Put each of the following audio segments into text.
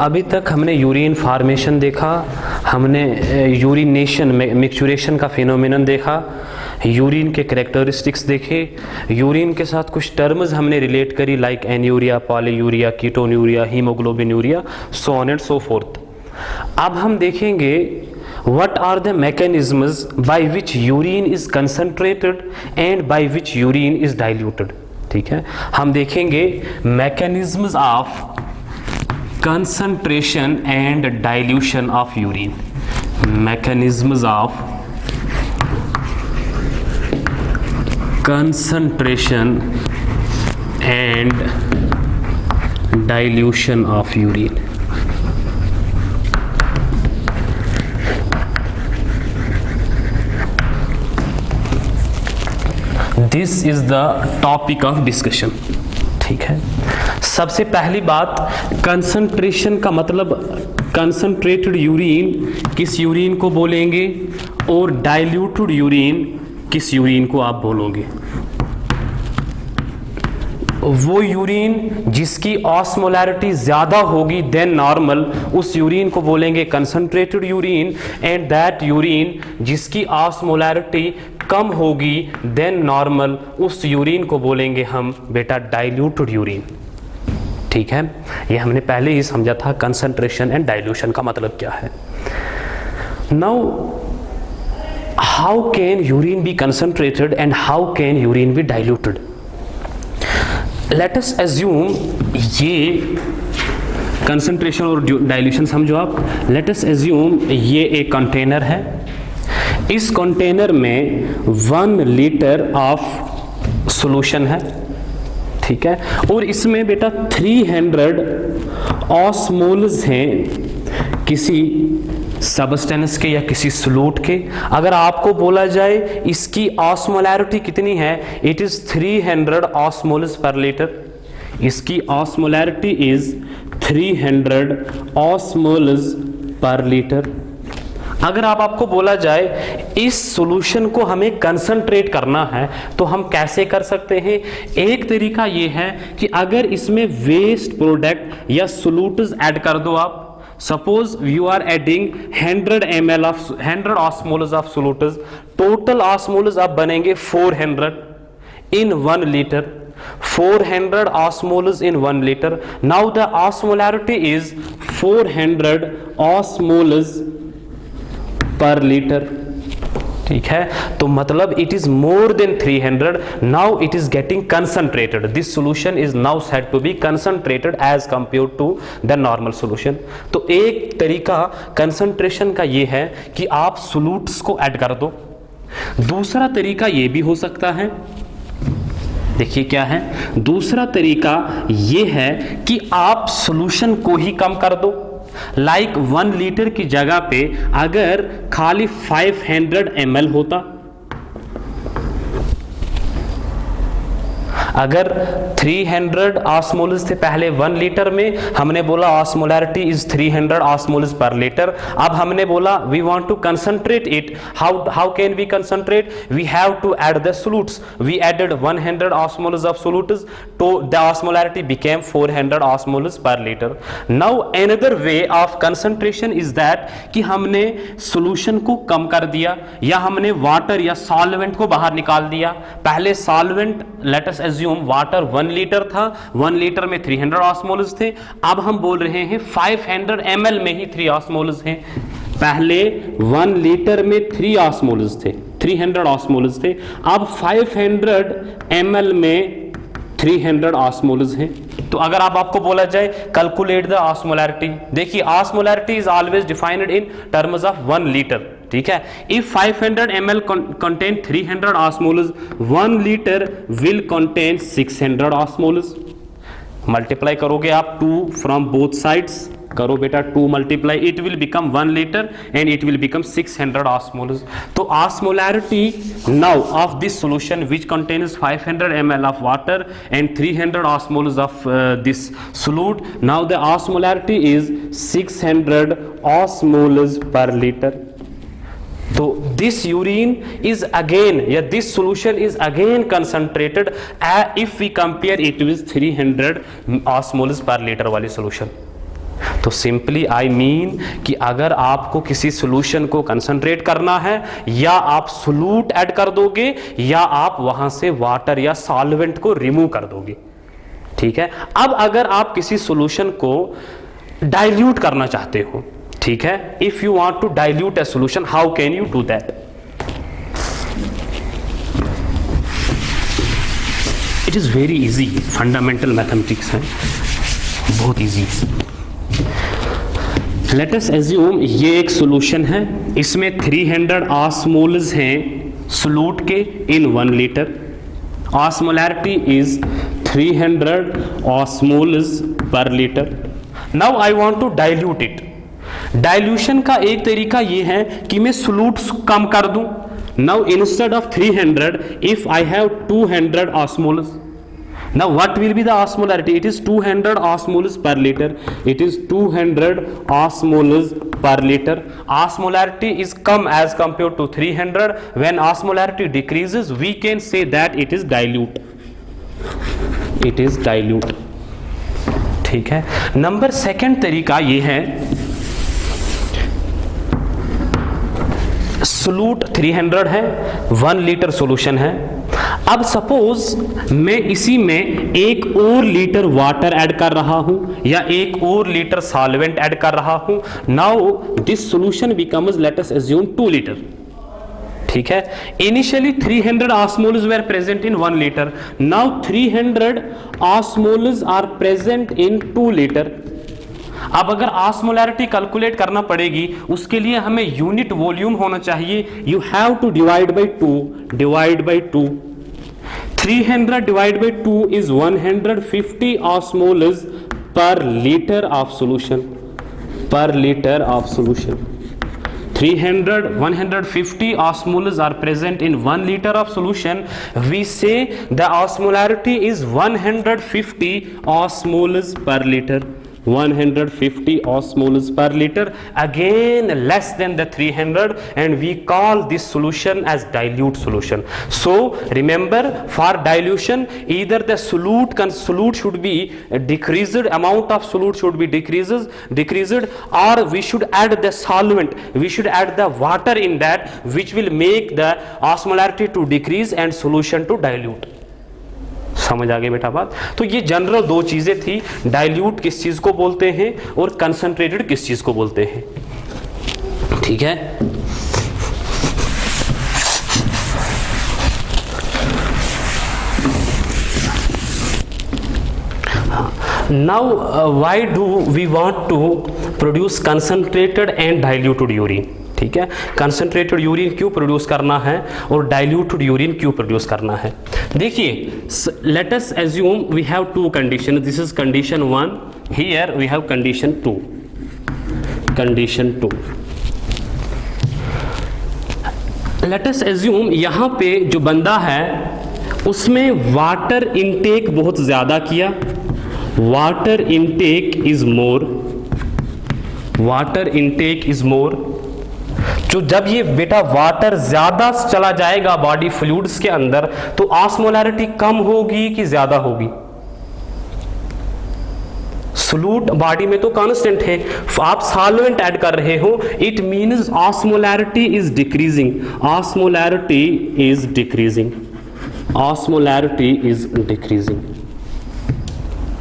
अभी तक हमने यूरिन फॉर्मेशन देखा, हमने यूरिनेशन मिक्सचुरेशन का फिनोमेनन देखा, यूरिन के कैरेक्टरिस्टिक्स देखे, यूरिन के साथ कुछ टर्म्स हमने रिलेट करी like anuria, polyuria, ketonuria, haemoglobinuria, so on and so forth. अब हम देखेंगे what are the mechanisms by which urine is concentrated and by which urine is diluted। ठीक है, हम देखेंगे mechanisms of concentration and dilution of urine, mechanisms of concentration and dilution of urine। This is the topic of discussion. ठीक है, सबसे पहली बात, concentration का मतलब कंसंट्रेटेड यूरिन किस यूरिन को बोलेंगे और डाइल्यूटेड यूरिन किस यूरिन को आप बोलोगे। वो यूरिन जिसकी ऑस्मोलैरिटी ज़्यादा होगी देन नॉर्मल, उस यूरिन को बोलेंगे concentrated urine, and that urine जिसकी ऑस्मोलैरिटी कम होगी देन नॉर्मल, उस यूरिन को बोलेंगे हम बेटा डाइल्यूटेड यूरिन। ठीक है, ये हमने पहले ही समझा था कंसंट्रेशन एंड डाइल्यूशन का मतलब क्या है। Now how can urine be concentrated and how can urine be diluted. Let us assume, ये कंसंट्रेशन और डाइल्यूशन समझो आप। लेट अस एज्यूम ये एक कंटेनर है, इस कंटेनर में 1 लीटर ऑफ सॉल्यूशन है। ठीक है, और इसमें बेटा 300 ऑस्मोल्स हैं किसी सबस्टेंस के या किसी सॉल्यूट के। अगर आपको बोला जाए इसकी ऑस्मोलैरिटी कितनी है, it is 300 osmoles per litre. इसकी osmolarity is 300 osmoles per litre. अगर आपको बोला जाए इस सॉल्यूशन को हमें कंसंट्रेट करना है तो हम कैसे कर सकते हैं। एक तरीका ये है कि अगर इसमें वेस्ट प्रोडक्ट या सोल्यूट्स ऐड कर दो आप। Suppose you are adding 100 ml of 100 osmoles of solutes, total osmoles अब बनेंगे 400 in 1 litre. 400 osmoles in 1 liter. Now the osmolarity is 400 osmoles per liter। ठीक है, तो मतलब it is more than 300। Now it is getting concentrated. This solution is now said to be concentrated as compared to the normal solution। तो एक तरीका concentration का ये है कि आप सोल्यूट्स को ऐड कर दो। दूसरा तरीका ये भी हो सकता है, देखिए क्या है, दूसरा तरीका ये है कि आप सॉल्यूशन को ही कम कर दो। लाइक 1 लीटर की जगह पे अगर खाली 500 ml होता, अगर 300 ऑस्मोल्स थे पहले 1 लीटर में, हमने बोला osmolarity is 300 osmoles per litre. अब हमने बोला we want to concentrate it, how can we concentrate, we have to add the solutes. We added 100 osmoles of solutes, तो the osmolarity became 400 osmoles per litre. Now another way of concentration is that कि हमने solution को कम कर दिया या हमने water या solvent को बाहर निकाल दिया। पहले solvent, late us assume water 1 litre था, 1 लीटर में 300 ऑस्मोल्स थे। अब हम बोल रहे हैं 500 ml में ही 3 ऑस्मोल्स हैं। पहले 1 लीटर में 3 ऑस्मोल्स थे, 300 ऑस्मोल्स थे। अब 500 ml में 300 ऑस्मोल्स हैं। तो अगर आपको बोला जाए कैलकुलेट द ऑस्मोलैरिटी, देखिए osmolarity is always defined in terms of 1 litre. ठीक है, if 500 ml contain 300 osmoles, 1 liter will contain 600 osmoles। Multiply करोगे आप 2 फ्रॉम बोथ साइड्स, करो बेटा 2 multiply, it will become 1 litre and it will become 600 osmoles। तो osmolarity now of this solution which contains 500 ml of water and 300 osmoles of this solute, now the osmolarity is 600 osmoles per liter। तो this urine is again, या this solution is again concentrated if we compare it with 300 osmoles per liter वाली solution। तो simply I mean कि अगर आपको किसी solution को concentrate करना है, या आप सोल्यूट ऐड कर दोगे या आप वहां से वाटर या सॉल्वेंट को रिमूव कर दोगे। ठीक है, अब अगर आप किसी सॉल्यूशन को डाइल्यूट करना चाहते हो, ठीक है, if you want to dilute a solution, how can you do that? It is very easy, fundamental mathematics है, बहुत इजी। लेट अस एज्यूम ये एक सॉल्यूशन है, इसमें 300 ऑस्मोल्स हैं सोल्यूट के in 1 litre. Osmolarity is 300 osmoles per litre. Now I want to dilute it. Dilution का एक तरीका ये है कि मैं सोल्यूट कम कर दूं। Now instead of 300, if I have 200 osmoles, now what will be the osmolarity? It is 200 osmoles per liter. It is 200 osmoles per liter. Osmolarity is come as compared to 300. When osmolarity decreases, we can say that it is dilute. It is dilute. ठीक है। Number second तरीका ये है, solute 300 है, 1 litre solution है। अब suppose मैं इसी में 1 और लीटर वाटर ऐड कर रहा हूं या 1 और लीटर सॉल्वेंट ऐड कर रहा हूं। Now this solution becomes, let us assume 2 litre. ठीक है, initially 300 osmoles were present in 1 litre. Now 300 osmoles are present in 2 litre. अब अगर ऑस्मोलैरिटी कैलकुलेट करना पड़ेगी, उसके लिए हमें यूनिट वॉल्यूम होना चाहिए। You have to divide by 2। 300 divide by 2 is 150 osmoles per litre of solution. 150 osmoles are present in 1 liter of solution. We say the osmolarity is 150 osmoles per liter. 150 osmoles per liter, again less than the 300, and we call this solution as dilute solution. So remember, for dilution, either the solute should be decreased, amount of solute should be decreased, or we should add the solvent, we should add the water in that, which will make the osmolarity to decrease and solution to dilute. समझ आ गई बेटा बात? तो ये general 2 चीजें थी, dilute किस चीज को बोलते हैं और कंसंट्रेटेड किस चीज को बोलते हैं। ठीक है, now why do we want to produce concentrated and diluted urine? ठीक है, कंसंट्रेटेड यूरिन क्यों प्रोड्यूस करना है और डाइल्यूटेड यूरिन क्यों प्रोड्यूस करना है? देखिए, let us assume we have 2 condition. This is condition 1, here we have condition 2। Let us assume यहां पे जो बंदा है उसमें वाटर इनटेक बहुत ज्यादा किया। Water intake is more. जो जब ये बेटा वाटर ज्यादा चला जाएगा बॉडी फ्लूइड्स के अंदर, तो ऑस्मोलैरिटी कम होगी कि ज्यादा होगी? सोल्यूट बॉडी में तो कांस्टेंट है, आप सॉल्वेंट ऐड कर रहे हो, it means osmolarity is decreasing.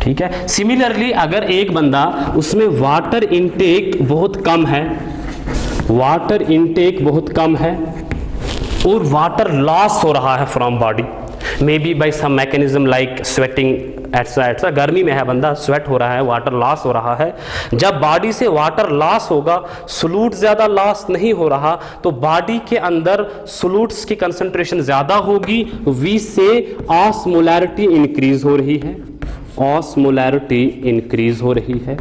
ठीक है, सिमिलरली अगर एक बंदा उसमें वाटर इनटेक बहुत कम है और वाटर लॉस हो रहा है from body, maybe by some mechanism like sweating etcetera. गर्मी में है बंदा, स्वेट हो रहा है, वाटर लॉस हो रहा है। जब बॉडी से वाटर लॉस होगा, सोल्यूट ज्यादा लॉस नहीं हो रहा, तो बॉडी के अंदर सोल्यूट्स की कंसंट्रेशन ज्यादा होगी। वी से ऑस्मोलैरिटी इंक्रीज हो रही है।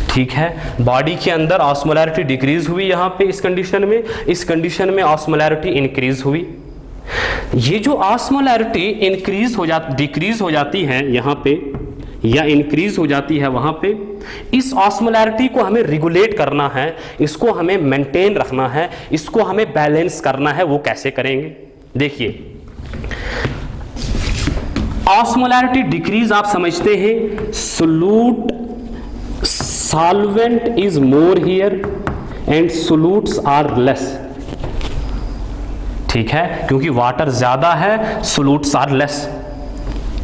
ठीक है, बॉडी के अंदर ऑस्मोलैरिटी डिक्रीज हुई, यहां पे इस कंडीशन में ऑस्मोलैरिटी इंक्रीज हुई। ये जो ऑस्मोलैरिटी डिक्रीज हो जाती है यहां पे या इंक्रीज हो जाती है वहां पे, इस ऑस्मोलैरिटी को हमें रेगुलेट करना है, इसको हमें मेंटेन रखना है, इसको हमें बैलेंस करना है। वो कैसे करेंगे? देखिए, ऑस्मोलैरिटी डिक्रीज आप समझते हैं, solute solvent is more here and solutes are less. ठीक है, क्योंकि वाटर ज्यादा है, solutes are less.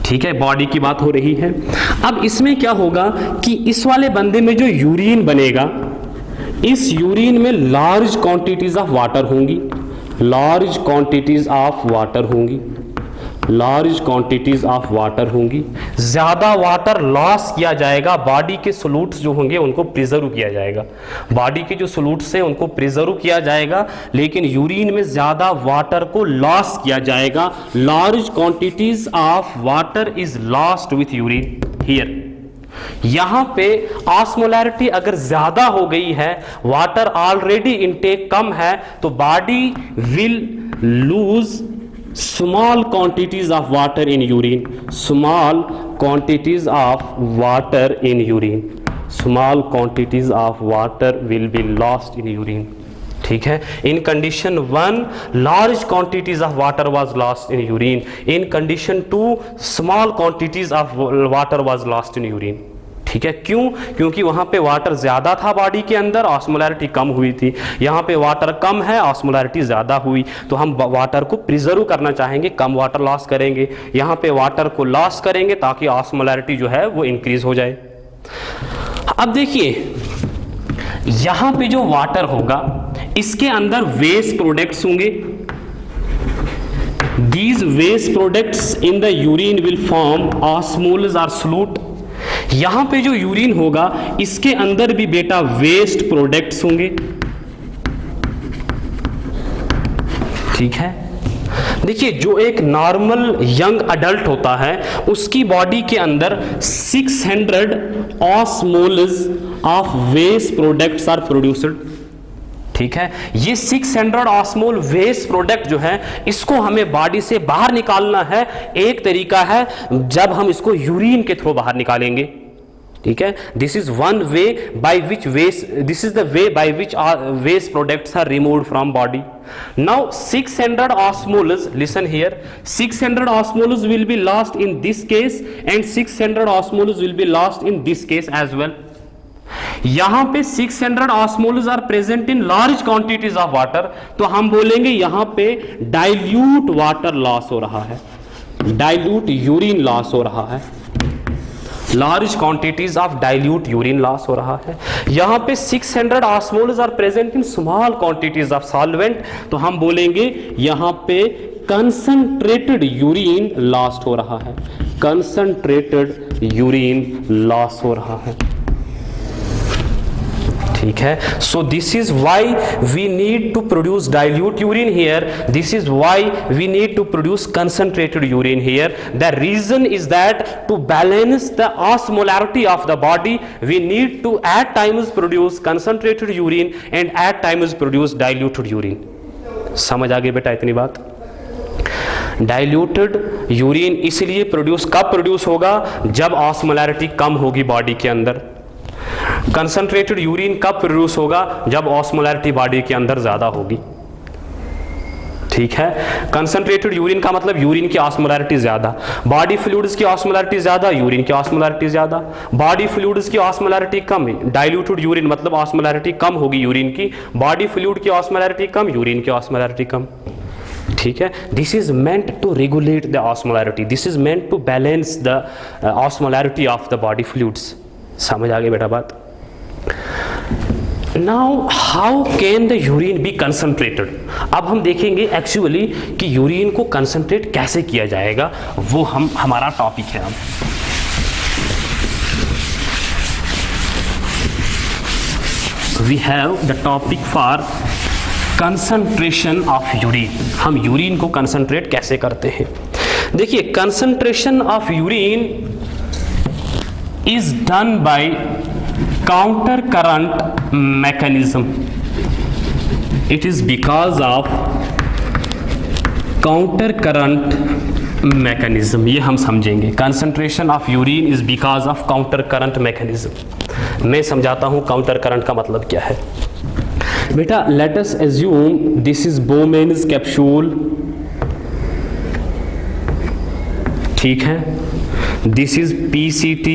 ठीक है, बॉडी की बात हो रही है. अब इसमें क्या होगा कि इस वाले बंदे में जो यूरिन बनेगा, इस यूरिन में लार्ज क्वांटिटीज ऑफ वाटर होंगी, लार्ज क्वांटिटीज ऑफ वाटर होंगी, लार्ज क्वांटिटीज ऑफ वाटर होंगी. ज्यादा वाटर लॉस किया जाएगा, बॉडी के सोल्यूट्स जो होंगे उनको प्रिजर्व किया जाएगा, बॉडी के जो सोल्यूट्स हैं उनको प्रिजर्व किया जाएगा, लेकिन यूरिन में ज्यादा वाटर को लॉस किया जाएगा. Large quantities of water is lost with urine here. यहां पे ऑस्मोलैरिटी अगर ज्यादा हो गई है, वाटर ऑलरेडी इनटेक कम है, तो body will lose small quantities of water in urine, small quantities of water in urine, small quantities of water will be lost in urine. ठीक है, in condition 1 large quantities of water was lost in urine, in condition 2 small quantities of water was lost in urine. ठीक है, क्यों? क्योंकि वहां पे water ज्यादा था बॉडी के अंदर, ऑस्मोलैरिटी कम हुई थी. यहां पे वाटर कम है, ऑस्मोलैरिटी ज्यादा हुई, तो हम वाटर को प्रिजर्व करना चाहेंगे, कम वाटर लॉस करेंगे. यहां पे वाटर को लॉस करेंगे ताकि ऑस्मोलैरिटी जो है वो इंक्रीज हो जाए. अब देखिए, यहां पे जो वाटर होगा इसके अंदर वेस्ट प्रोडक्ट्स होंगे. These waste products in the urine will form osmoles और सोल्यूट. यहां पे जो यूरिन होगा इसके अंदर भी बेटा वेस्ट प्रोडक्ट्स होंगे. ठीक है, देखिए जो एक नॉर्मल यंग अडल्ट होता है उसकी बॉडी के अंदर 600 osmoles of waste products are produced. ठीक है, ये 600 ऑस्मोल वेस्ट प्रोडक्ट जो है इसको हमें बॉडी से बाहर निकालना है. एक तरीका है जब हम इसको यूरिन के थ्रू बाहर निकालेंगे. ठीक है, this is one way by which waste, this is the way by which waste products are removed from body. Now 600 osmoles, listen here, 600 osmoles will be lost in this case and 600 osmoles will be lost in this case as well. यहां पे 600 osmoles are present in large quantities of water, तो हम बोलेंगे यहां पे dilute water loss हो रहा है, डाइल्यूट यूरिन लॉस हो रहा है, large quantities of dilute urine loss हो रहा है. यहां पे 600 osmoles are present in small quantities of solvent, तो हम बोलेंगे यहां पे कंसंट्रेटेड यूरिन लॉस्ट हो रहा है, कंसंट्रेटेड यूरिन लॉस हो रहा है. ठीक है, so this is why we need to produce dilute urine here, this is why we need to produce concentrated urine here. The reason is that to balance the osmolarity of the body we need to at times produce concentrated urine and at times produce diluted urine. समझ आ गई बेटा इतनी बात? Diluted urine इसलिए produce, कब produce होगा? जब ऑस्मोलैरिटी कम होगी बॉडी के अंदर. कंसंट्रेटेड यूरिन कब प्रोड्यूस होगा? जब ऑस्मोलैरिटी बॉडी के अंदर ज्यादा होगी. ठीक है, कंसंट्रेटेड यूरिन का मतलब यूरिन की ऑस्मोलैरिटी ज्यादा, बॉडी फ्लूइड्स की ऑस्मोलैरिटी ज्यादा, यूरिन की ऑस्मोलैरिटी ज्यादा. बॉडी फ्लूइड्स की ऑस्मोलैरिटी कम, डाइल्यूटेड यूरिन मतलब ऑस्मोलैरिटी कम होगी यूरिन की, बॉडी फ्लूइड की ऑस्मोलैरिटी कम, यूरिन की ऑस्मोलैरिटी कम. ठीक है, this is meant to regulate the osmolarity, this is meant to balance the osmolarity of the body fluids. समझ आ गई बेटा बात? Now how can the urine be concentrated? अब हम देखेंगे एक्चुअली कि यूरिन को कंसंट्रेट कैसे किया जाएगा, वो हमारा टॉपिक है. अब we have the topic for concentration of urine. हम यूरिन को कंसंट्रेट कैसे करते हैं? देखिए, concentration of urine is done by counter current mechanism. It is because of counter current mechanism. ये हम समझेंगे. concentration of urine is because of counter current mechanism. मैं समझाता हूँ काउंटर करंट का मतलब क्या है. बेटा, let us assume this is Bowman's capsule. ठीक है, दिस इज PCT.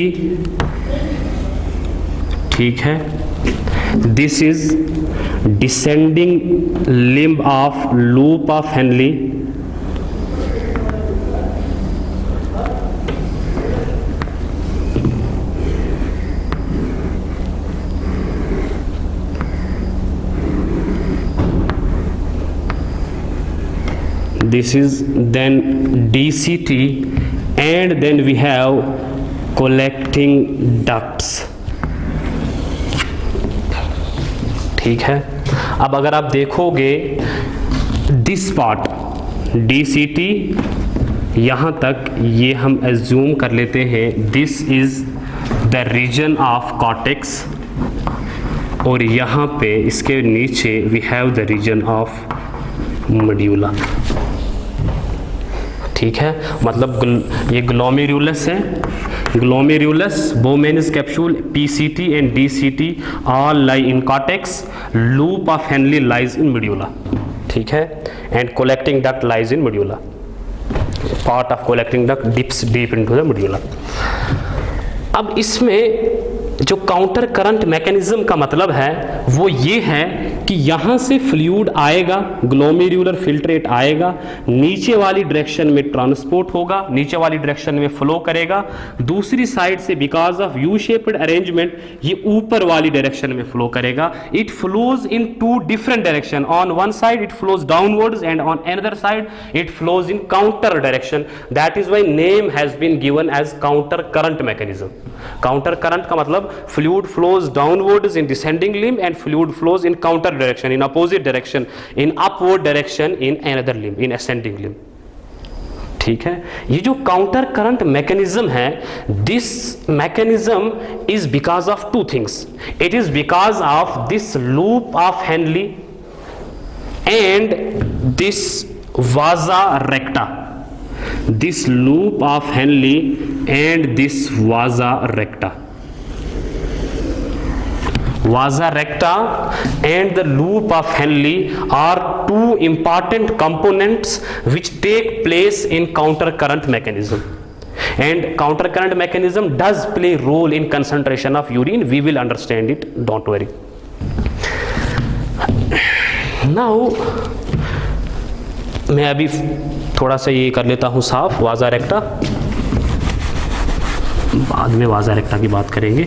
ठीक है, this is descending limb of loop of Henley, this is then DCT, and then we have collecting ducts. ठीक है, अब अगर आप देखोगे दिस पार्ट DCT यहाँ तक, ये हम एज्यूम कर लेते हैं this is the region of cortex, और यहाँ पे इसके नीचे we have the region of medulla. ठीक है, मतलब ये ग्लोमेरुलस है, glomerulus, Bowman's capsule, PCT and DCT all lie in cortex, loop of Henle lies in medulla. ठीक है, and collecting duct lies in medulla, part of collecting duct dips deep into the medulla. अब इसमें जो counter current mechanism का मतलब है वो ये है कि यहाँ से फ्लूइड आएगा, ग्लोमेरुलर फिल्ट्रेट आएगा, नीचे वाली डायरेक्शन में ट्रांसपोर्ट होगा, नीचे वाली डायरेक्शन में फ्लो करेगा, दूसरी साइड से because of U shaped arrangement ये ऊपर वाली डायरेक्शन में फ्लो करेगा। It flows in two different direction, on one side it flows downwards and on another side it flows in counter direction, that is why name has been given as counter current mechanism. Counter current का मतलब fluid flows downwards in descending limb and fluid flows in counter direction, in opposite direction, in upward direction in another limb, in ascending limb. ठीक है, ये जो counter current mechanism है, this mechanism is because of two things. It is because of this loop of Henley and this वाजा रेक्टा, this loop of Henle and this vasa recta. Vasa recta and the loop of Henle are two important components which take place in counter current mechanism, and counter current mechanism does play role in concentration of urine. We will understand it, don't worry. Now मैं अभी थोड़ा सा ये कर लेता हूँ साफ, वाजा रेक्टा, बाद में वाजा रेक्टा की बात करेंगे।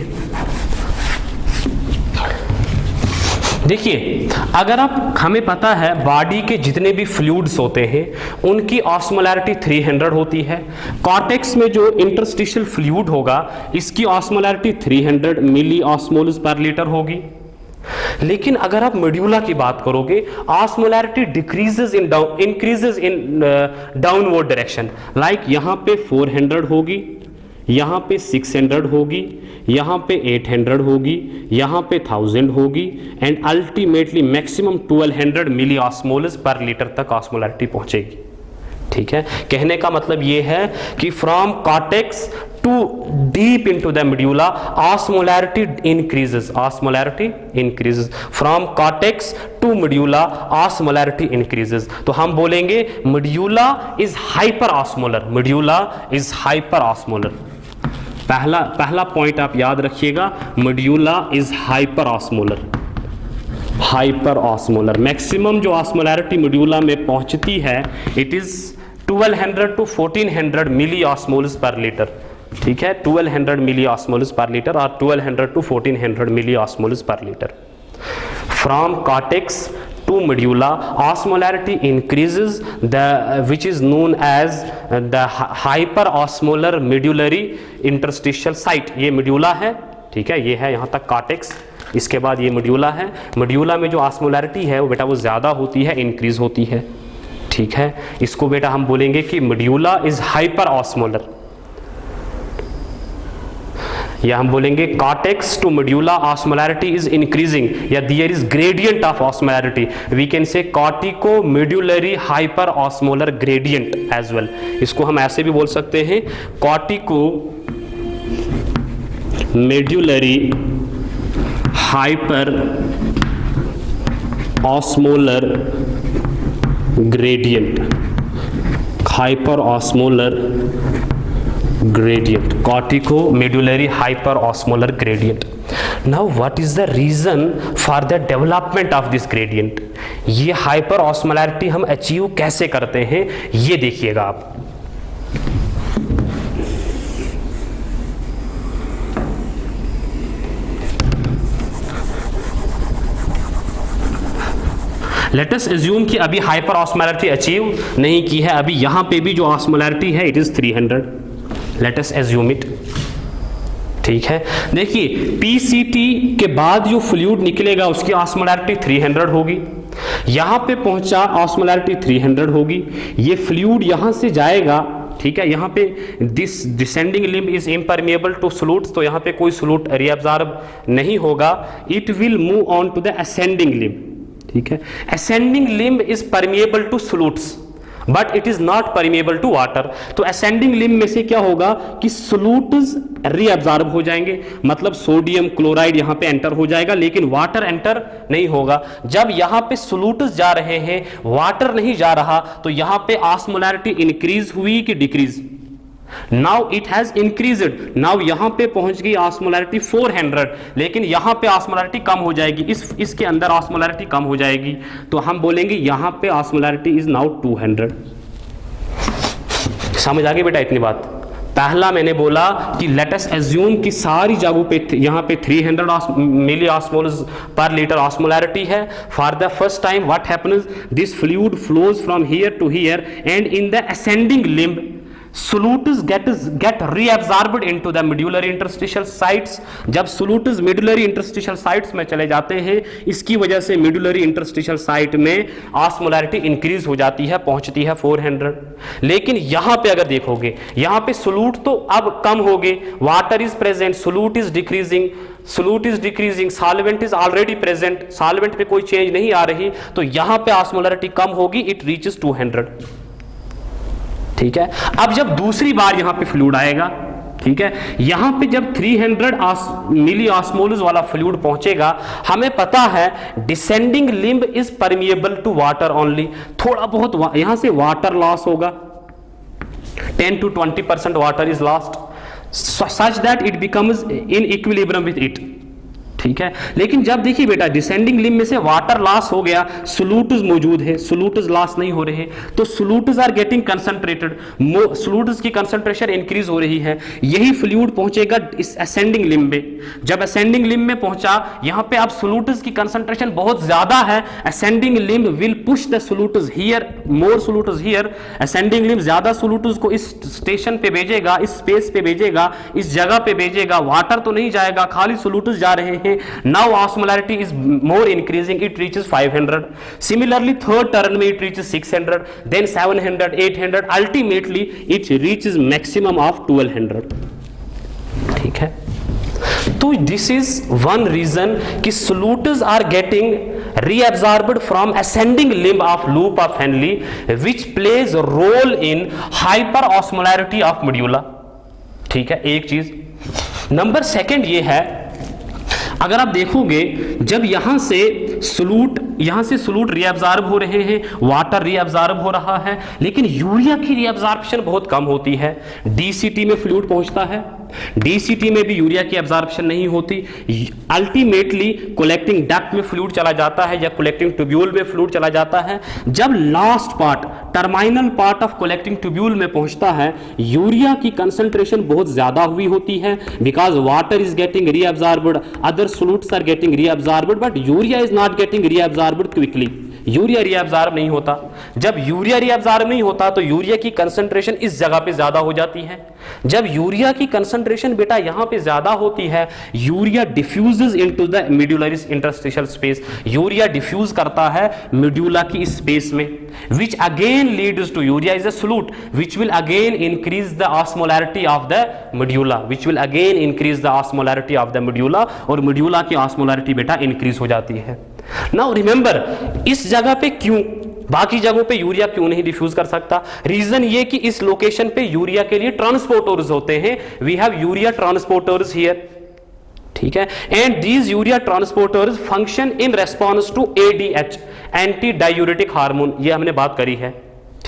देखिए, अगर आप, हमें पता है बॉडी के जितने भी फ्लूइड्स होते हैं उनकी ऑस्मोलैरिटी 300 होती है। कॉर्टेक्स में जो इंटरस्टिशियल फ्लूइड होगा इसकी osmolarity 300 milli osmoles per litre होगी। लेकिन अगर आप मेड्यूला की बात करोगे, ऑस्मोलैरिटी इंक्रीजेस इन डाउनवर्ड डायरेक्शन, लाइक यहाँ पे 400 होगी, यहाँ पे 600 होगी, यहाँ पे 800 होगी, यहाँ पे 1000 होगी, and ultimately maximum 1200 milli osmoles per litre तक ऑस्मोलैरिटी पहुंचेगी। ठीक है, कहने का मतलब ये है कि from cortex to deep into the medulla osmolarity increases, from cortex to medulla osmolarity increases। तो हम बोलेंगे medulla is hyperosmolar, पहला पॉइंट आप याद रखिएगा, medulla is hyperosmolar। मैक्सिमम जो ऑस्मोलैरिटी मेड्यूला में पहुंचती है it is 1200 to 1400 milli osmoles per litre. ठीक है, 1200 मिली ऑस्मोल्स पर लीटर और 1200 to 1400 milli osmoles per litre. From cortex to medulla osmolarity increases, which is known as the hyperosmolar medullary interstitial site। ये medulla है, ठीक है, ये है यहाँ तक कॉर्टेक्स, इसके बाद ये मेड्यूला है। मेड्यूला में जो ऑस्मोलैरिटी है वो बेटा वो ज़्यादा होती है, इंक्रीज होती है। ठीक है, इसको बेटा हम बोलेंगे कि मेड्यूला इज हाइपर ऑस्मोलर, या हम बोलेंगे cortex to medulla osmolarity is increasing, या there is gradient of osmolarity. We can say cortico medullary hyper osmolar gradient as well. इसको हम ऐसे भी बोल सकते हैं, cortico medullary hyper osmolar gradient, cortico medullary hyper osmolar gradient. Now what is the reason for the development of this gradient, ये hyper osmolarity हम achieve कैसे करते हैं, ये देखिएगा आप। लेट अस अज्यूम कि अभी हाइपर ऑस्मोलैरिटी अचीव नहीं की है, अभी यहां पे भी जो ऑस्मोलैरिटी है it is 300, late us assume it, ठीक है। देखिए पीसीटी के बाद जो फ्लूइड निकलेगा उसकी ऑस्मोलैरिटी 300 होगी, यहां पे पहुंचा ऑस्मोलैरिटी 300 होगी, ये फ्लूइड यहां से जाएगा, ठीक है। यहाँ पे this descending limb is impermeable to solutes, तो यहाँ पे कोई सॉल्यूट रीअब्जॉर्ब नहीं होगा, it will move on to the ascending limb, ठीक है। Ascending limb is permeable to solutes but it is not permeable to water, तो असेंडिंग लिम्ब में से क्या होगा कि सॉल्यूट्स रीअब्जॉर्ब हो जाएंगे, मतलब सोडियम क्लोराइड यहां पे एंटर हो जाएगा लेकिन वाटर एंटर नहीं होगा। जब यहां पे सॉल्यूट्स जा रहे हैं वाटर नहीं जा रहा, तो यहां पे ऑस्मोलैरिटी इंक्रीज हुई कि decrease, now it has increased, now यहां पे पहुंच गई ऑस्मोलैरिटी 400, लेकिन यहां पे ऑस्मोलैरिटी कम हो जाएगी, इसके अंदर ऑस्मोलैरिटी कम हो जाएगी, तो हम बोलेंगे यहां पे ऑस्मोलैरिटी इज नाउ 200। समझ आ गई बेटा इतनी बात। पहला मैंने बोला कि लेट अस अज्यूम कि सारी जगहों पे यहां पे 300 milli osmoles per litre osmolarity है। For the first time what happens, this fluid flows from here to here and in the ascending limb solutes get reabsorbed into the medullary interstitial sites। जब solutes medullary interstitial sites में चले जाते हैं, इसकी वजह से medullary interstitial site में osmolarity increase हो जाती है, पहुंचती है 400। लेकिन यहां पे अगर देखोगे, यहां पे solute तो अब कम हो गए, water is present, solute is decreasing, solute is decreasing, solvent is already present, solvent पे कोई चेंज नहीं आ रही, तो यहां पे osmolarity कम होगी, it reaches 200, ठीक है। अब जब दूसरी बार यहां पे फ्लूइड आएगा, ठीक है, यहां पे जब 300 मिली ऑस्मोल्स वाला फ्लूइड पहुंचेगा, हमें पता है descending limb is permeable to water only, थोड़ा बहुत यहां से वाटर लॉस होगा, 10 to 20% water is lost such that it becomes in equilibrium with it, ठीक है। लेकिन जब देखिए बेटा डिसेंडिंग लिम्ब में से वाटर लॉस हो गया, सोल्यूट्स मौजूद है, सोल्यूट्स लॉस नहीं हो रहे, तो solutes are getting concentrated, solutes की कंसंट्रेशन इंक्रीज हो रही है, यही फ्लूइड पहुंचेगा इस असेंडिंग लिम्ब में। जब असेंडिंग लिम्ब में पहुंचा, यहां पे अब सोल्यूट्स की कंसंट्रेशन बहुत ज्यादा है, ascending limb will push the solutes here, more solutes here, ascending limb ज्यादा सोल्यूट्स को इस स्टेशन पे भेजेगा, इस स्पेस पे भेजेगा, इस जगह पे भेजेगा, वाटर तो नहीं जाएगा, खाली सोल्यूट्स जा रहे हैं। Now osmolarity is more increasing, it reaches 500. Similarly third turn में it reaches 600, then 700, 800, ultimately it reaches maximum of 1200, ठीक है। तो this is one reason कि solutes are getting reabsorbed from ascending limb of loop of Henle, which plays a role in hyperosmolarity of medulla, ठीक है। एक चीज। Number second ये है, अगर आप देखोगे जब यहां से सोल्यूट रीअब्जॉर्ब हो रहे हैं, वाटर रीअब्जॉर्ब हो रहा है, लेकिन यूरिया की रीअब्जॉर्प्शन बहुत कम होती है। डीसीटी में फ्लूइड पहुंचता है, डीसीटी में भी यूरिया की एब्जॉर्प्शन नहीं होती, अल्टीमेटली कलेक्टिंग डक्ट में फ्लूइड चला जाता है या कलेक्टिंग ट्यूब्यूल में फ्लूइड चला जाता है। जब last part, terminal part of collecting tubule में पहुंचता है, यूरिया की कंसंट्रेशन बहुत ज्यादा हुई होती है, because water is getting reabsorbed, other solutes are getting reabsorbed, but urea is not getting reabsorbed quickly, urea reabsorb नहीं होता। जब यूरिया रीअब्जॉर्ब नहीं होता तो यूरिया की कंसंट्रेशन इस जगह पे ज्यादा हो जाती है। जब यूरिया की कंसंट्रेशन बेटा यहां पे ज्यादा होती है, urea diffuses into the medullary interstitial space, urea diffuse करता है मेडुला की स्पेस में, which again leads to urea is a solute which will again increase the osmolarity of the medulla, which will again increase the osmolarity of the medulla, और medulla की osmolarity बेटा increase हो जाती है। Now remember, इस जगह पे क्यों, बाकी जगहों पे यूरिया क्यों नहीं डिफ्यूज कर सकता? रीजन ये कि इस लोकेशन पे यूरिया के लिए ट्रांसपोर्टर्स होते हैं, we have urea transporters here, ठीक है, and these urea transporters function in response to ADH, anti diuretic hormone, ये हमने बात करी है,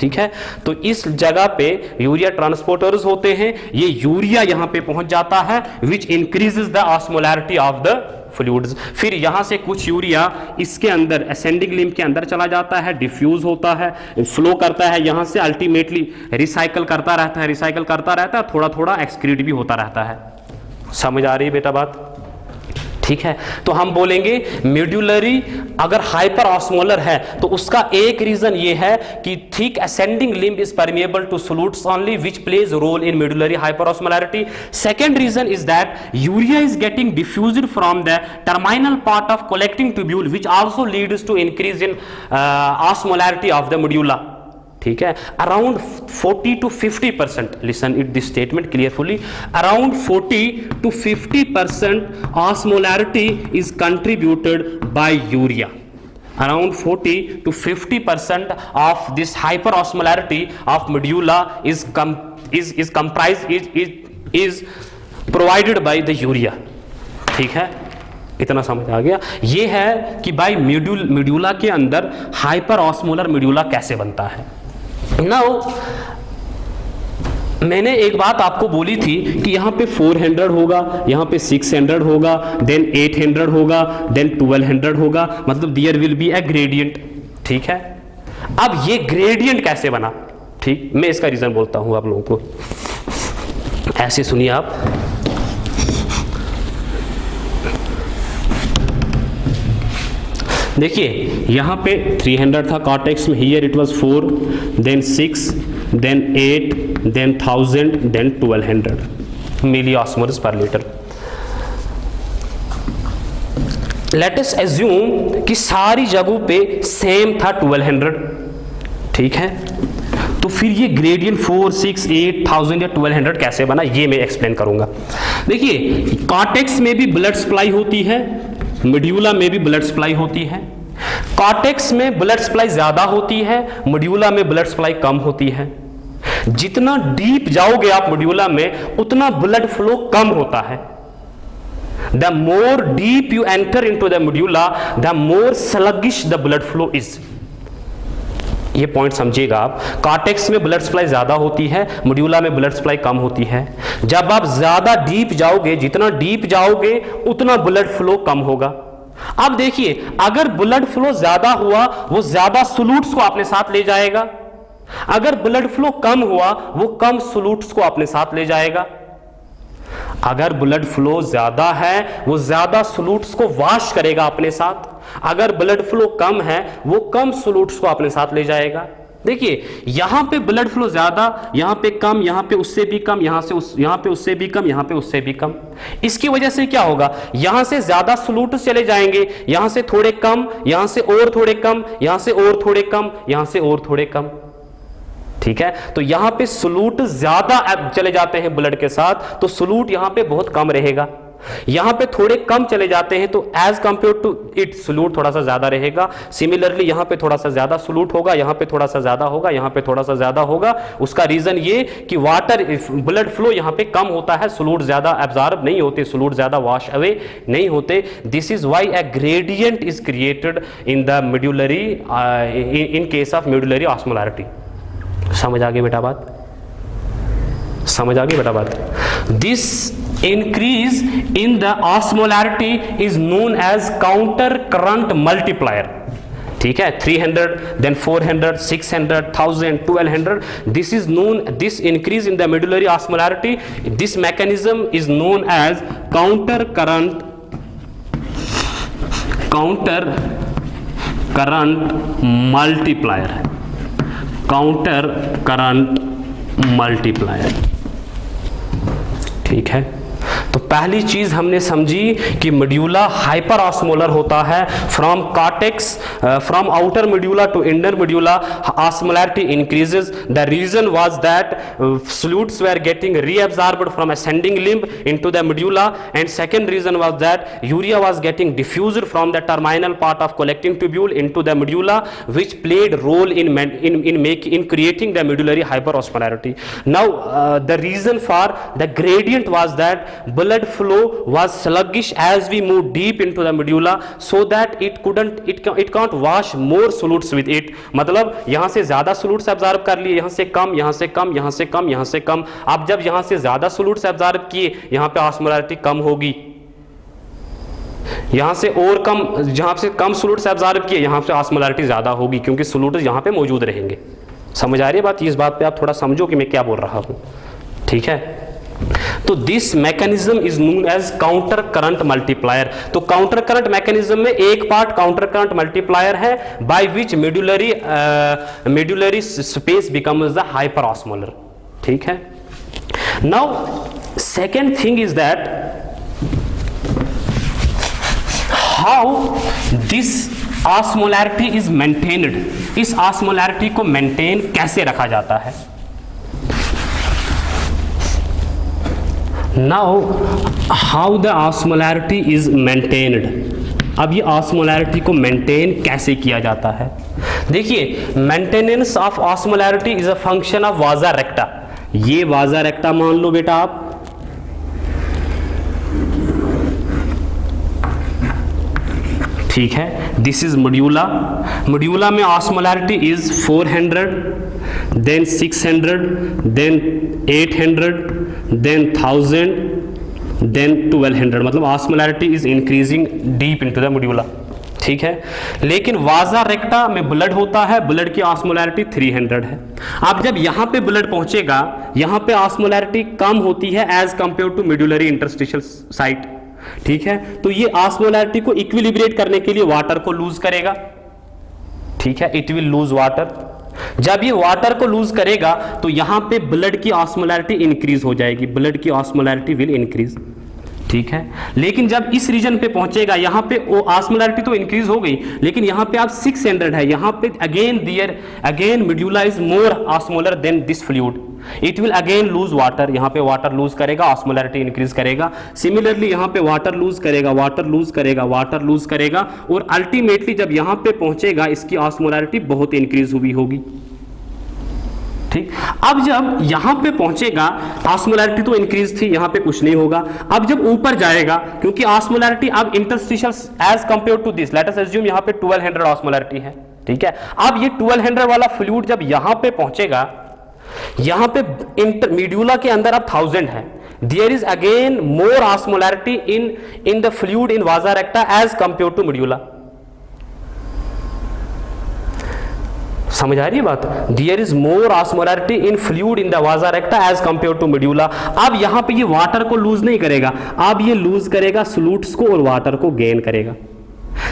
ठीक है, तो इस जगह पे यूरिया ट्रांसपोर्टर्स होते हैं, ये यूरिया यहां पे पहुंच जाता है, which increases the osmolarity of the fluids. फिर यहां से कुछ यूरिया इसके अंदर असेंडिंग लिम्ब के अंदर चला जाता है, डिफ्यूज होता है, फ्लो करता है यहां से, अल्टीमेटली रिसाइकल करता रहता है, थोड़ा थोड़ा एक्सक्रीट भी होता रहता है। समझ आ रही है बेटा बात? ठीक है, तो हम बोलेंगे मेड्यूलरी अगर हाइपर ऑस्मोलर है तो उसका एक रीजन ये है कि thick ascending limb is permeable to solutes only which plays role in medullary hyper osmolarity. Second reason is that urea is getting diffused from the terminal part of collecting tubule which also leads to increase in osmolarity of the medulla. ठीक है, around 40 to 50%, listen it this statement carefully, around 40 to 50% osmolarity is contributed by urea. Around 40 to 50% of this hyperosmolarity of medulla is provided by the urea. ठीक है, इतना समझ आ गया? ये है कि भाई मेड्यूला के अंदर हाइपर ऑस्मोलर मेड्यूला कैसे बनता है। नाउ मैंने एक बात आपको बोली थी कि यहां पे 400 होगा, यहां पे 600 होगा, देन 800 होगा, देन 1200 होगा, मतलब there will be a gradient. ठीक है, अब ये ग्रेडियंट कैसे बना? ठीक, मैं इसका रीजन बोलता हूं आप लोगों को, ऐसे सुनिए आप। देखिए यहां पे 300 था कॉर्टेक्स में, here it was 4, then 6, then 8, then 1000, then 1200 milli osmoles per litre. Let us assume कि सारी जगहों पे सेम था 1200। ठीक है, तो फिर ये ग्रेडियंट 4, 6, 8, 1000 या 1200 कैसे बना, ये मैं एक्सप्लेन करूंगा। देखिए कॉर्टेक्स में भी ब्लड सप्लाई होती है, मेड्यूला में भी ब्लड सप्लाई होती है। कॉर्टेक्स में ब्लड सप्लाई ज्यादा होती है, मेड्यूला में ब्लड सप्लाई कम होती है। जितना डीप जाओगे आप मेड्यूला में उतना ब्लड फ्लो कम होता है। The more deep you enter into the medulla the more sluggish the blood flow is. ये पॉइंट समझिएगा आप, कॉर्टेक्स में ब्लड सप्लाई ज्यादा होती है, मेड्यूला में ब्लड सप्लाई कम होती है। जब आप ज्यादा डीप जाओगे, जितना डीप जाओगे उतना ब्लड फ्लो कम होगा। अब देखिए अगर ब्लड फ्लो ज्यादा हुआ वो ज्यादा सोल्यूट्स को अपने साथ ले जाएगा, अगर ब्लड फ्लो कम हुआ वो कम सोल्यूट्स को अपने साथ ले जाएगा। अगर ब्लड फ्लो ज्यादा है वो ज्यादा सोल्यूट्स को वॉश करेगा अपने साथ, अगर ब्लड फ्लो कम है वो कम सोल्यूट्स को अपने साथ ले जाएगा। देखिए यहां पे ब्लड फ्लो ज्यादा, यहां पे कम, यहां पे उससे भी कम, यहां पे उससे भी कम, यहां पे उससे भी कम। इसकी वजह से क्या होगा, यहां से ज्यादा सोल्यूट्स चले जाएंगे, यहां से थोड़े कम, यहां से और थोड़े कम, यहां से और थोड़े कम, यहां से और थोड़े कम। ठीक है, तो यहां पे सोल्यूट ज्यादा चले जाते हैं ब्लड के साथ तो सोल्यूट यहां पे बहुत कम रहेगा। यहां पे थोड़े कम चले जाते हैं तो as compare to it solute थोड़ा सा ज्यादा रहेगा। सिमिलरली यहां पे थोड़ा सा ज्यादा सोल्यूट होगा, यहां पे थोड़ा सा ज्यादा होगा, यहां पे थोड़ा सा ज्यादा होगा। उसका रीजन ये कि वाटर ब्लड फ्लो यहां पे कम होता है, सोल्यूट ज्यादा एब्जॉर्ब नहीं होते, सोल्यूट ज्यादा वॉश अवे नहीं होते। This is why a gradient is created in the medullary in case of medullary osmolarity. समझ आ गई बेटा बात? समझ आ गई बेटा बात? This increase in the osmolarity is known as counter current multiplier. ठीक है, 300, then 400, 600, 1000, 1200. This is known, this increase in the medullary osmolarity, this mechanism is known as counter current multiplier. Counter current multiplier. ठीक है, तो पहली चीज हमने समझी कि मेड्यूला हाइपर ऑस्मोलर होता है। From cortex, from outer medulla to inner medulla osmolarity increases. The reason was that solutes were getting reabsorbed from ascending limb into the medulla, and second reason was that urea was getting diffused from the terminal part of collecting tubule into the medulla which played role in creating the medullary hyperosmolarity. Now the reason for the gradient was that blood blood flow was sluggish as we moved deep into the medulla so that it can't wash more solutes with it. मतलब यहां से ज्यादा solutes absorb कर लिए, यहां से कम, यहां से कम, यहां से कम, यहां से कम. अब जब यहां से ज्यादा solutes absorb किए, यहां पे osmolarity कम होगी, यहां से और कम, जहां से कम solutes absorb किए, यहां से osmolarity ज्यादा होगी, क्योंकि solutes यहां पे मौजूद रहेंगे. समझ आ रही है बात? इस बात पे आप थोड़ा समझो कि मैं क्या बोल रहा हूं. ठीक है. तो this mechanism is known as counter current multiplier. तो काउंटर करंट मैकेनिज्म में एक पार्ट काउंटर करंट मल्टीप्लायर है, by which medullary space becomes the hyper osmolar. ठीक है. Now second thing is that how this osmolarity is maintained. इस osmolarity को maintain कैसे रखा जाता है? Now how the osmolarity is maintained. अब ये ऑस्मोलैरिटी को मेंटेन कैसे किया जाता है? देखिए, maintenance of osmolarity is a function of vasa रेक्टा. ये वाजा रेक्टा मान लो बेटा आप, ठीक है. This is medulla. मड्यूला में osmolarity is 400, then 600, then 800, then 1000, then 1200. मतलब osmolarity is increasing deep into the medulla. ठीक है. लेकिन वाजा रेक्टा में ब्लड होता है, ब्लड की ऑस्मोलैरिटी 300 है. अब जब यहां पे ब्लड पहुंचेगा, यहां पे ऑस्मोलैरिटी कम होती है as compare to medullary interstitial site. ठीक है. तो ये ऑस्मोलैरिटी को इक्विलिब्रेट करने के लिए वाटर को लूज करेगा. ठीक है. It will lose water. जब ये वाटर को लूज करेगा तो यहां पे ब्लड की ऑस्मोलैरिटी इंक्रीज हो जाएगी. ब्लड की ऑस्मोलैरिटी विल इंक्रीज. ठीक है. लेकिन जब इस रीजन पे पहुंचेगा, यहां पे ऑस्मोलैरिटी तो इंक्रीज हो गई, लेकिन यहां पे आप 600 है, यहां पे again medulla is more osmolar than this fluid. It will again lose water. यहां पे वाटर लूज करेगा, ऑस्मोलैरिटी इंक्रीज करेगा. सिमिलरली यहां पे वाटर लूज करेगा, वाटर लूज करेगा, वाटर लूज करेगा, और अल्टीमेटली जब यहां पे पहुंचेगा इसकी ऑस्मोलैरिटी बहुत इंक्रीज हुई होगी. ठीक. अब जब यहां पे पहुंचेगा, ऑस्मोलैरिटी तो इंक्रीज थी, यहां पे कुछ नहीं होगा. अब जब ऊपर जाएगा, क्योंकि ऑस्मोलैरिटी अब interstitial as compare to this, let us assume यहां पे 1200 ऑस्मोलैरिटी है. ठीक है. अब ये 1200 वाला फ्लूइड जब यहां पे पहुंचेगा, यहां पे मेडुला के अंदर अब 1000 है. There is again more osmolarity in the fluid in vasa recta as compare to medulla. समझ आ रही है बात? There is more osmolarity in fluid in the vasa recta as compare to medulla. अब यहां पे ये वाटर को लूज नहीं करेगा, अब ये लूज करेगा सोल्यूट्स को और वाटर को गेन करेगा.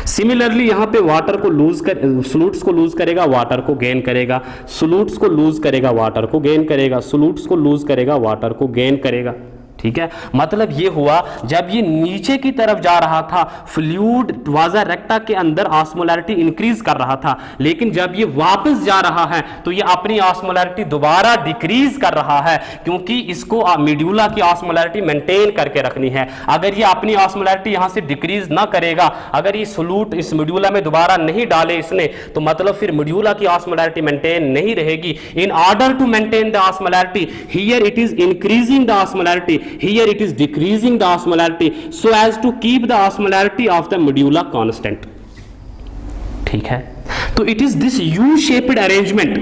सिमिलरली यहां पे वाटर को लूज कर, सोल्यूट्स को लूज करेगा, वाटर को गेन करेगा, सोल्यूट्स को लूज करेगा, वाटर को गेन करेगा, सोल्यूट्स को लूज करेगा, वाटर को गेन करेगा. ठीक है. मतलब ये हुआ, जब ये नीचे की तरफ जा रहा था, फ्लूइड वाजा रेक्टा के अंदर ऑस्मोलैरिटी इंक्रीज कर रहा था, लेकिन जब ये वापस जा रहा है तो ये अपनी ऑस्मोलैरिटी दोबारा डिक्रीज कर रहा है, क्योंकि इसको मेडुला की ऑस्मोलैरिटी मेंटेन करके रखनी है. अगर ये अपनी ऑस्मोलैरिटी यहां से डिक्रीज ना करेगा, अगर ये सोल्यूट इस मेडुला में दोबारा नहीं डाले इसने, तो मतलब फिर मेडुला की ऑस्मोलैरिटी मेंटेन नहीं रहेगी. In order to maintain the osmolarity, here it is increasing the osmolarity, here it is decreasing the osmolarity so as to keep the osmolarity of the medulla constant. ठीक है. तो it is this U-shaped arrangement,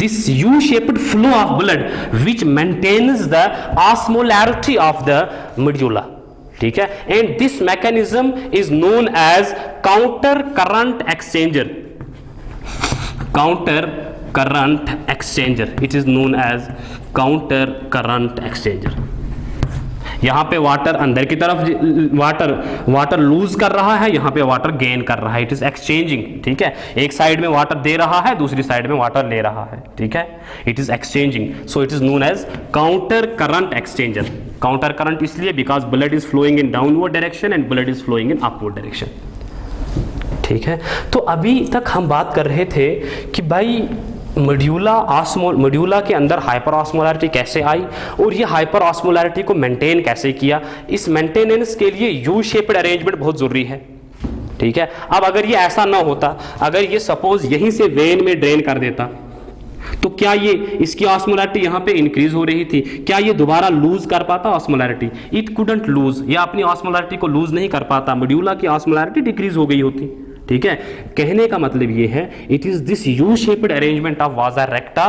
this U-shaped flow of blood which maintains the osmolarity of the medulla. ठीक है. And this mechanism is known as counter current exchanger. Counter current exchanger. It is known as counter current exchanger. यहां पे water अंदर की तरफ water loose कर रहा है, यहां पे वाटर गेन कर रहा है. It is exchanging. ठीक है. एक साइड में वाटर दे रहा है, दूसरी साइड में वाटर ले रहा है. ठीक है. It is exchanging. So it is known as counter current exchanger. Counter current इसलिए because blood is flowing in downward direction and blood is flowing in upward direction. ठीक है. तो अभी तक हम बात कर रहे थे कि भाई मेडुला के अंदर हाइपर ऑस्मोलैरिटी कैसे आई और ये हाइपर ऑस्मोलैरिटी को मेंटेन कैसे किया. इस मेंटेनेंस के लिए यू शेप्ड अरेंजमेंट बहुत जरूरी है. ठीक है. अब अगर ये ऐसा ना होता, अगर ये सपोज यहीं से वेन में ड्रेन कर देता, तो क्या ये इसकी ऑस्मोलैरिटी यहाँ पे इंक्रीज हो रही थी, क्या ये दोबारा लूज कर पाता ऑस्मोलैरिटी? इट कुडंट लूज, ये अपनी ऑस्मोलैरिटी को लूज नहीं कर पाता, मेड्यूला की ऑस्मोलैरिटी डिक्रीज हो गई होती। ठीक है, कहने का मतलब ये है it is this U shaped arrangement of vasa recta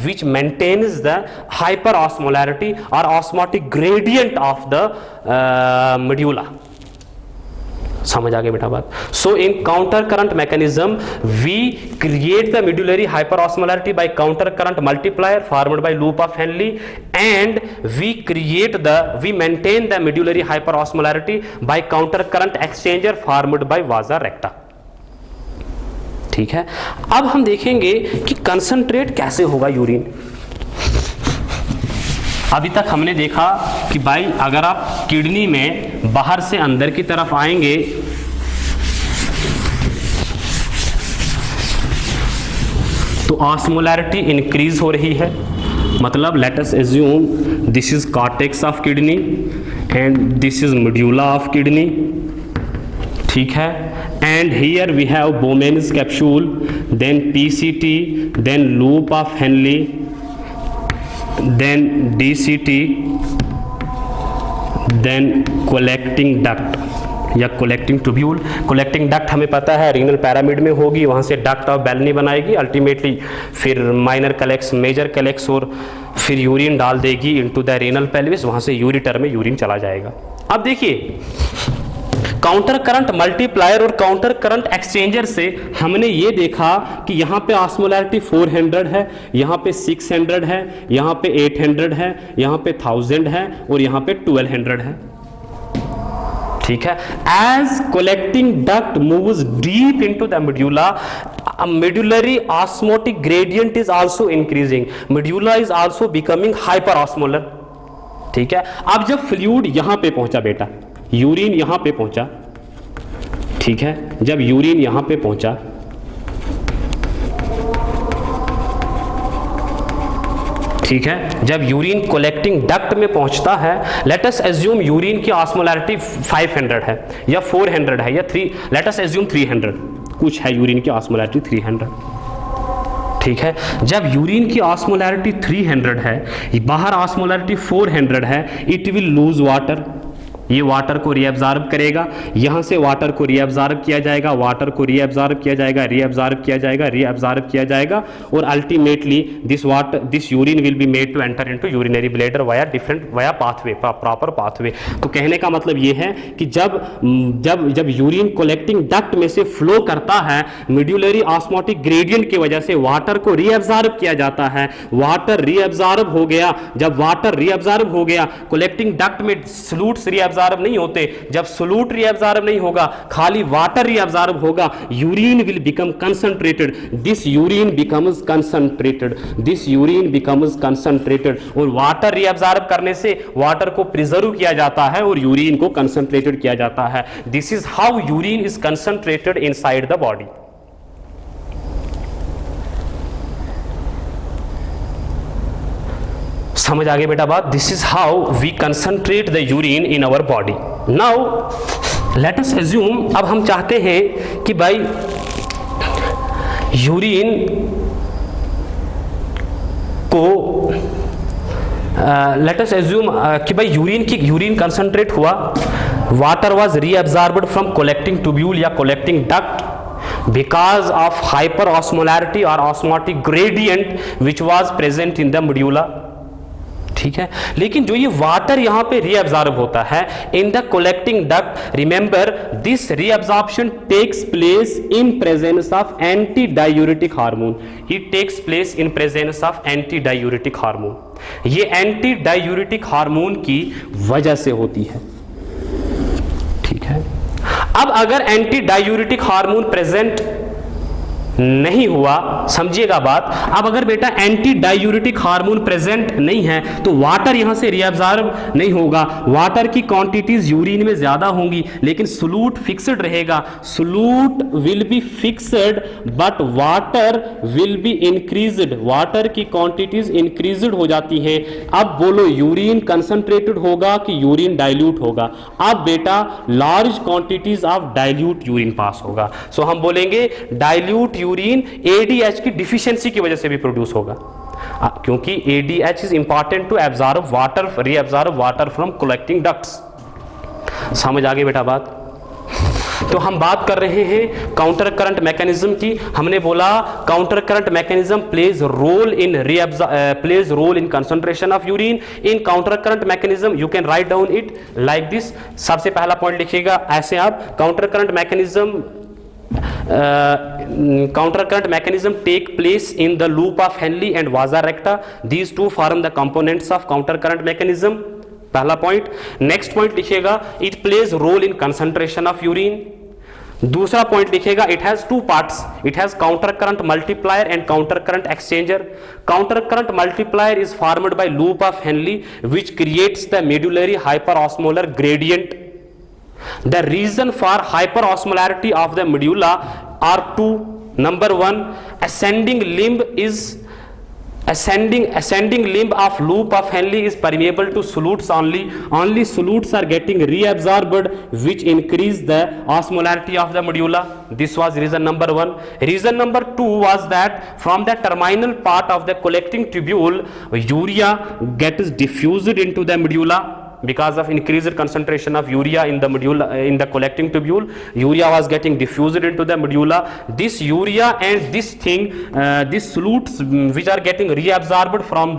which maintains the hyper osmolarity और osmotic gradient of the medulla. समझ आ गई बेटा बात? So in counter current mechanism we create the medullary hyperosmolarity by counter current multiplier formed by loop of Henle, and we maintain the medullary hyperosmolarity by counter current exchanger formed by vasa recta। ठीक है, अब हम देखेंगे कि concentrate कैसे होगा urine. अभी तक हमने देखा कि भाई अगर आप किडनी में बाहर से अंदर की तरफ आएंगे तो ऑस्मोलैरिटी इंक्रीज हो रही है, मतलब let us assume this is cortex of kidney and this is medulla of kidney. ठीक है, and here we have Bowman's capsule, then PCT, then loop of Henle, then DCT, then collecting duct या collecting tubule। collecting duct हमें पता है renal pyramid में होगी, वहाँ से डक्ट ऑफ बेलनी बनाएगी, अल्टीमेटली फिर माइनर कलेक्स, मेजर कलेक्स और फिर यूरिन डाल देगी इनटू द रीनल पेल्विस, वहाँ से यूरिटर में यूरिन चला जाएगा। अब देखिए काउंटर करंट मल्टीप्लायर और काउंटर करंट एक्सचेंजर से हमने ये देखा कि यहाँ पे ऑस्मोलैरिटी 400 है, यहाँ पे 600 है, यहाँ पे 800 है, यहाँ पे 1000 है और यहाँ पे 1200 है। ठीक है, as collecting duct moves deep into the medulla, medullary osmotic gradient is also increasing, medulla is also becoming hyperosmolar। ठीक है, अब जब फ्लूइड यहां पे पहुंचा बेटा, यूरिन यहां पे पहुंचा, ठीक है, जब यूरिन यहां पे पहुंचा ठीक है, जब यूरिन कलेक्टिंग डक्ट में पहुंचता है, लेट अस अज्यूम यूरिन की ऑस्मोलैरिटी 500 है या 400 है या 3, लेट अस अज्यूम 300 कुछ है, यूरिन की ऑस्मोलैरिटी 300। ठीक है, जब यूरिन की ऑस्मोलैरिटी 300 है, बाहर ऑस्मोलैरिटी 400 है, इट विल लूज वाटर, ये वाटर को रीअब्जॉर्ब करेगा, यहां से वाटर को रीअब्जॉर्ब किया जाएगा, वाटर को रीअब्जॉर्ब किया जाएगा, रीअब्जॉर्ब किया जाएगा, रीअब्जॉर्ब किया जाएगा और ultimately this urine will be made to enter into urinary bladder via pathway, proper pathway. तो कहने का मतलब ये है कि जब यूरिन कलेक्टिंग डक्ट में से फ्लो करता है, मेड्यूलरी ऑस्मोटिक ग्रेडियंट की वजह से वाटर को रीअब्जॉर्ब किया जाता है, वाटर रीअब्जॉर्ब हो गया, जब वाटर रीअब्जॉर्ब हो गया, कलेक्टिंग डक्ट में सॉल्यूट्स रीअब्जॉर्ब नहीं होते, जब सॉल्यूट रीअब्जॉर्ब नहीं होगा, खाली वाटर रीअब्जॉर्ब होगा, urine will become concentrated, this urine becomes concentrated, this urine becomes concentrated, और वाटर रीअब्जॉर्ब करने से वाटर को प्रिजर्व किया जाता है और यूरिन को कंसंट्रेटेड किया जाता है। This is how urine is concentrated inside the body. समझ आ गई बेटा बात? This is how we concentrate the urine in our body. Now let us assume, अब हम चाहते हैं कि भाई यूरिन को लेट अस अज्यूम कि भाई यूरिन कंसंट्रेट हुआ, water was reabsorbed from collecting tubule या collecting duct because of hyperosmolarity or osmotic gradient which was present in the medulla। ठीक है, लेकिन जो ये वाटर यहां पे रीअब्जॉर्ब होता है in the collecting duct, remember this reabsorption takes place in presence of anti diuretic hormone, it takes place in presence of anti diuretic hormone. ये एंटी डायूरेटिक हार्मोन की वजह से होती है। ठीक है, अब अगर एंटी डायूरेटिक हार्मोन प्रेजेंट नहीं हुआ, समझिएगा बात, अब अगर बेटा एंटी डायूरेटिक हार्मोन प्रेजेंट नहीं है तो वाटर यहां से रीअब्जॉर्ब नहीं होगा, वाटर की क्वांटिटीज यूरिन में ज्यादा होंगी लेकिन सोल्यूट फिक्स्ड रहेगा, solute will be fixed but water will be increased, water की क्वांटिटीज इंक्रीज्ड हो जाती है। अब बोलो यूरिन कंसंट्रेटेड होगा कि यूरिन डाइल्यूट होगा? अब बेटा large quantities of dilute urine pass होगा। सो हम बोलेंगे डाइल्यूट यूरिन एडीएच की डिफिशियंसी की वजह से भी प्रोड्यूस होगा। क्योंकि ADH is important to absorb water, reabsorb water from collecting ducts. समझ आ गई बेटा बात? तो हम बात कर रहे हैं काउंटर करंट मैकेनिज्म की। हमने बोला counter current mechanism plays role in concentration of urine. In counter current mechanism you can write down it like this. सबसे पहला पॉइंट लिखिएगा ऐसे आप, counter current mechanism take place in the loop of Henle and vasa recta. These two form the components of counter current mechanism. पहला point. Next point लिखिएगा it plays role in concentration of urine. दूसरा point लिखिएगा it has two parts, it has counter current multiplier and counter current exchanger. Counter current multiplier is formed by loop of Henle which creates the medullary hyperosmolar gradient. The reason for hyperosmolarity of the medulla are two. Number one, ascending limb of loop of Henle is permeable to solutes only. Only solutes are getting reabsorbed, which increase the osmolarity of the medulla. This was reason number one. Reason number two was that from the terminal part of the collecting tubule, urea gets diffused into the medulla. Because of increased concentration of urea in the medulla, in the collecting tubule, urea was getting diffused into the medulla. This urea and this these solutes which are getting reabsorbed from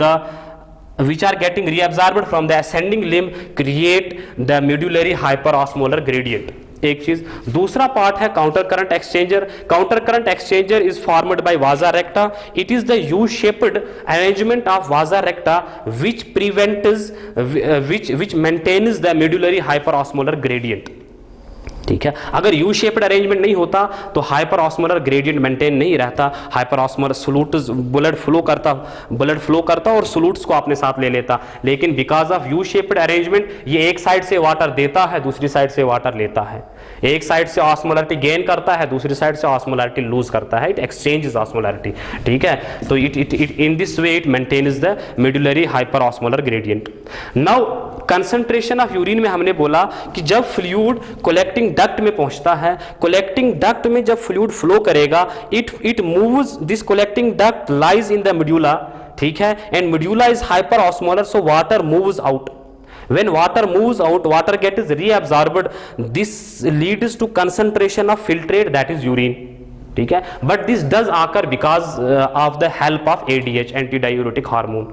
the ascending limb create the medullary hyperosmolar gradient. एक चीज। दूसरा part है counter current exchanger. Counter current exchanger is formed by vasa recta. It is the U shaped arrangement of vasa recta which maintains the medullary hyperosmolar gradient. ठीक है, अगर you shaped arrangement नहीं होता तो हाइपर ऑस्मोलर ग्रेडियंट मेंटेन नहीं रहता। Hyper osmolar solutes blood flow करता और सोल्यूट्स को अपने साथ ले लेता। लेकिन because of U shaped arrangement ये एक साइड से वाटर देता है, दूसरी साइड से वाटर लेता है। एक साइड से ऑस्मोलरिटी गेन करता है, दूसरी साइड से ऑस्मोलरिटी लूज करता है। It exchanges osmolarity. ठीक है, तो it in this way it maintains the medullary hyper osmolar gradient. Now concentration of urine में हमने बोला कि जब फ्लूइड कलेक्टिंग डक्ट में पहुंचता है, कलेक्टिंग डक्ट में जब फ्लूइड फ्लो करेगा, it moves, this collecting duct lies in the medulla. ठीक है, and medulla is hyper osmolar, so water moves out. When water moves out, water gets reabsorbed. This leads to concentration of filtrate, that is urine. ठीक है, but this does occur because of the help of ADH, antidiuretic hormone.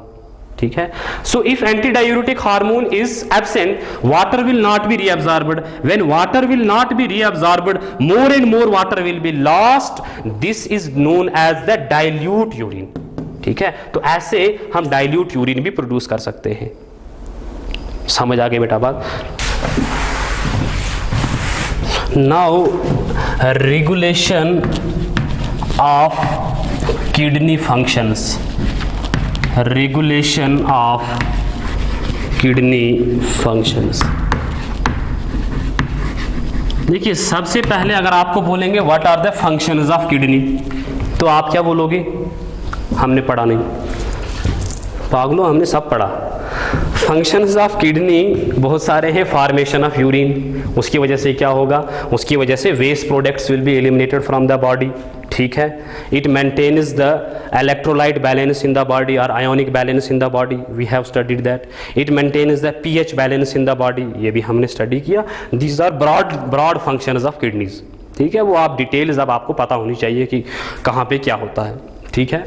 ठीक है, so if antidiuretic hormone is absent, water will not be reabsorbed. When water will not be reabsorbed, more and more water will be lost. This is known as the dilute urine. ठीक है, तो ऐसे हम dilute urine भी produce कर सकते हैं। समझ आ गई बेटा बात? Now regulation of kidney functions, regulation of kidney functions. देखिए, सबसे पहले अगर आपको बोलेंगे what are the functions of kidney, तो आप क्या बोलोगे? हमने पढ़ा नहीं, पागलो, हमने सब पढ़ा। फंक्शंस ऑफ किडनी बहुत सारे हैं। फॉर्मेशन ऑफ यूरिन, उसकी वजह से क्या होगा? उसकी वजह से waste products will be eliminated from the body. ठीक है, it maintains the electrolyte balance in the body और ionic balance in the body, we have studied that. It maintains the pH balance in the body, ये भी हमने study किया। These are broad functions of kidneys. ठीक है, वो आप details अब आपको पता होनी चाहिए कि कहाँ पे क्या होता है। ठीक है,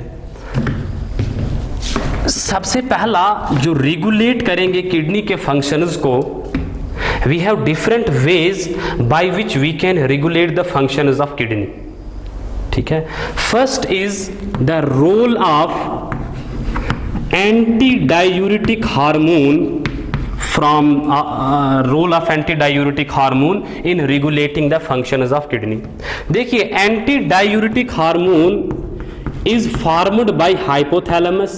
सबसे पहला जो रेगुलेट करेंगे किडनी के फंक्शंस को, we have different ways by which we can regulate the functions of kidney. ठीक है, first is the role of anti diuretic hormone from role of antidiuretic hormone in regulating the functions of kidney. देखिए, antidiuretic hormone is formed by hypothalamus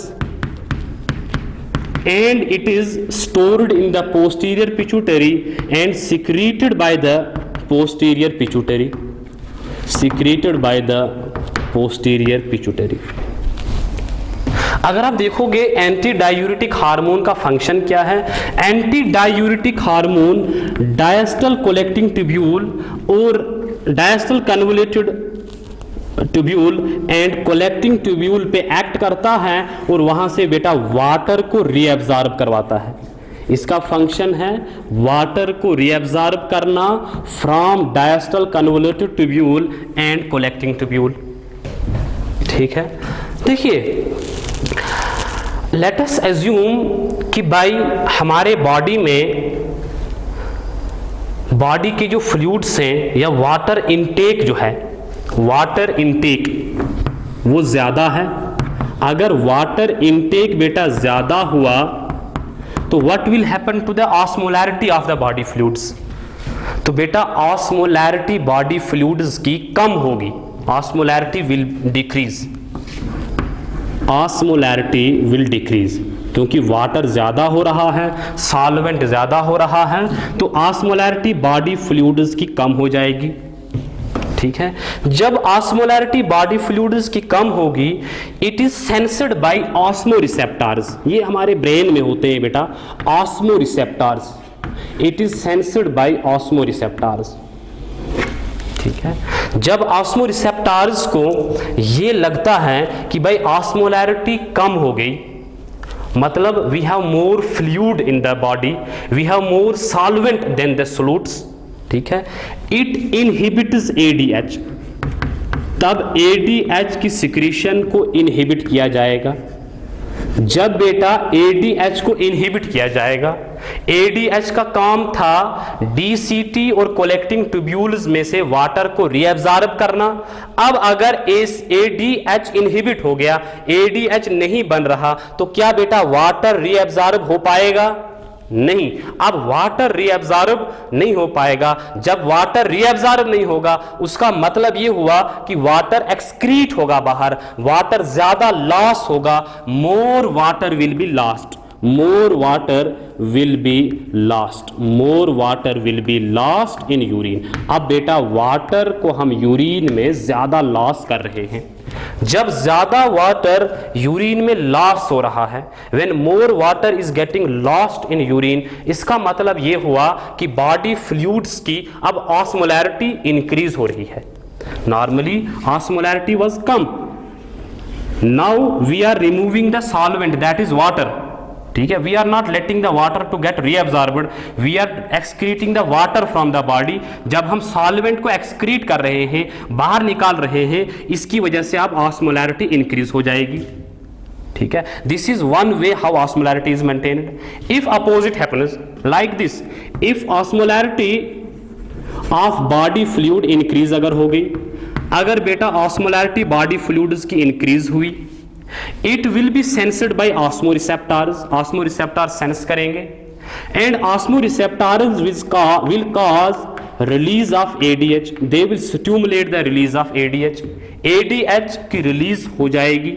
and it is stored in the posterior pituitary and secreted by the posterior pituitary. Secreted by the posterior pituitary. अगर आप देखोगे anti diuretic hormone का function क्या है, anti diuretic hormone distal collecting tubule और distal convoluted tubule and collecting tubule पे act करता है और वहां से बेटा वाटर को रीअब्जॉर्ब करवाता है। इसका फंक्शन है वाटर को रीअब्जॉर्ब करना from distal convoluted tubule and collecting tubule. ठीक है, देखिए लेट अस एज्यूम कि भाई हमारे बॉडी में बॉडी के जो फ्लूइड्स हैं या वाटर इनटेक जो है, वाटर इनटेक वो ज्यादा है। अगर वाटर इनटेक बेटा ज्यादा हुआ तो what will happen to the osmolarity of the body fluids? तो बेटा ऑस्मोलैरिटी बॉडी फ्लूइड्स की कम होगी, osmolarity will decrease, osmolarity will decrease, क्योंकि वाटर ज्यादा हो रहा है, सॉल्वेंट ज्यादा हो रहा है, तो ऑस्मोलैरिटी बॉडी फ्लूइड्स की कम हो जाएगी। ठीक है, जब ऑस्मोलैरिटी बॉडी फ्लूइड्स की कम होगी, it is sensed by osmo receptors. ये हमारे ब्रेन में होते हैं बेटा osmo receptors, it is sensed by osmo receptors. ठीक है, जब ऑस्मो रिसेप्टर्स को ये लगता है कि भाई ऑस्मोलैरिटी कम हो गई, मतलब we have more fluid in the body, we have more solvent than the solutes. ठीक है, इट इनहिबिट्स एडीएच, तब एडीएच की सिक्रीशन को इनहिबिट किया जाएगा। जब बेटा एडीएच को इनहिबिट किया जाएगा, एडीएच का काम था डीसीटी और कलेक्टिंग ट्यूब्यूल्स में से वाटर को रीअब्जॉर्ब करना। अब अगर इस एडीएच इनहिबिट हो गया, एडीएच नहीं बन रहा, तो क्या बेटा वाटर रीअब्जॉर्ब हो पाएगा? नहीं। अब वाटर रीअब्जॉर्ब नहीं हो पाएगा। जब वाटर रीअब्जॉर्ब नहीं होगा, उसका मतलब यह हुआ कि वाटर एक्सक्रीट होगा बाहर, वाटर ज्यादा लॉस होगा, more water will be lost, more water will be lost, more water will be lost in urine. अब बेटा वाटर को हम यूरिन में ज्यादा लॉस कर रहे हैं। जब ज्यादा वाटर यूरिन में लॉस हो रहा है, when more water is getting lost in urine, इसका मतलब यह हुआ कि बॉडी फ्लूइड्स की अब ऑस्मोलैरिटी इंक्रीज हो रही है। नॉर्मली ऑस्मोलैरिटी वाज कम, now we are removing the solvent that is water. ठीक है, we are not letting the water to get reabsorbed, we are excreting the water from the body. जब हम solvent को excrete कर रहे हैं, बाहर निकाल रहे हैं, इसकी वजह से अब ऑस्मोलैरिटी इंक्रीज हो जाएगी। ठीक है, this is one way how osmolarity is maintained. If opposite happens like this, if osmolarity of body fluid increase अगर हो गई, अगर बेटा ऑस्मोलैरिटी बॉडी फ्लूइड्स की इंक्रीज हुई, it will be sensed by osmoreceptors, osmoreceptors sense करेंगे, and osmoreceptors will cause release of ADH, they will stimulate the release of ADH, ADH की release हो जाएगी।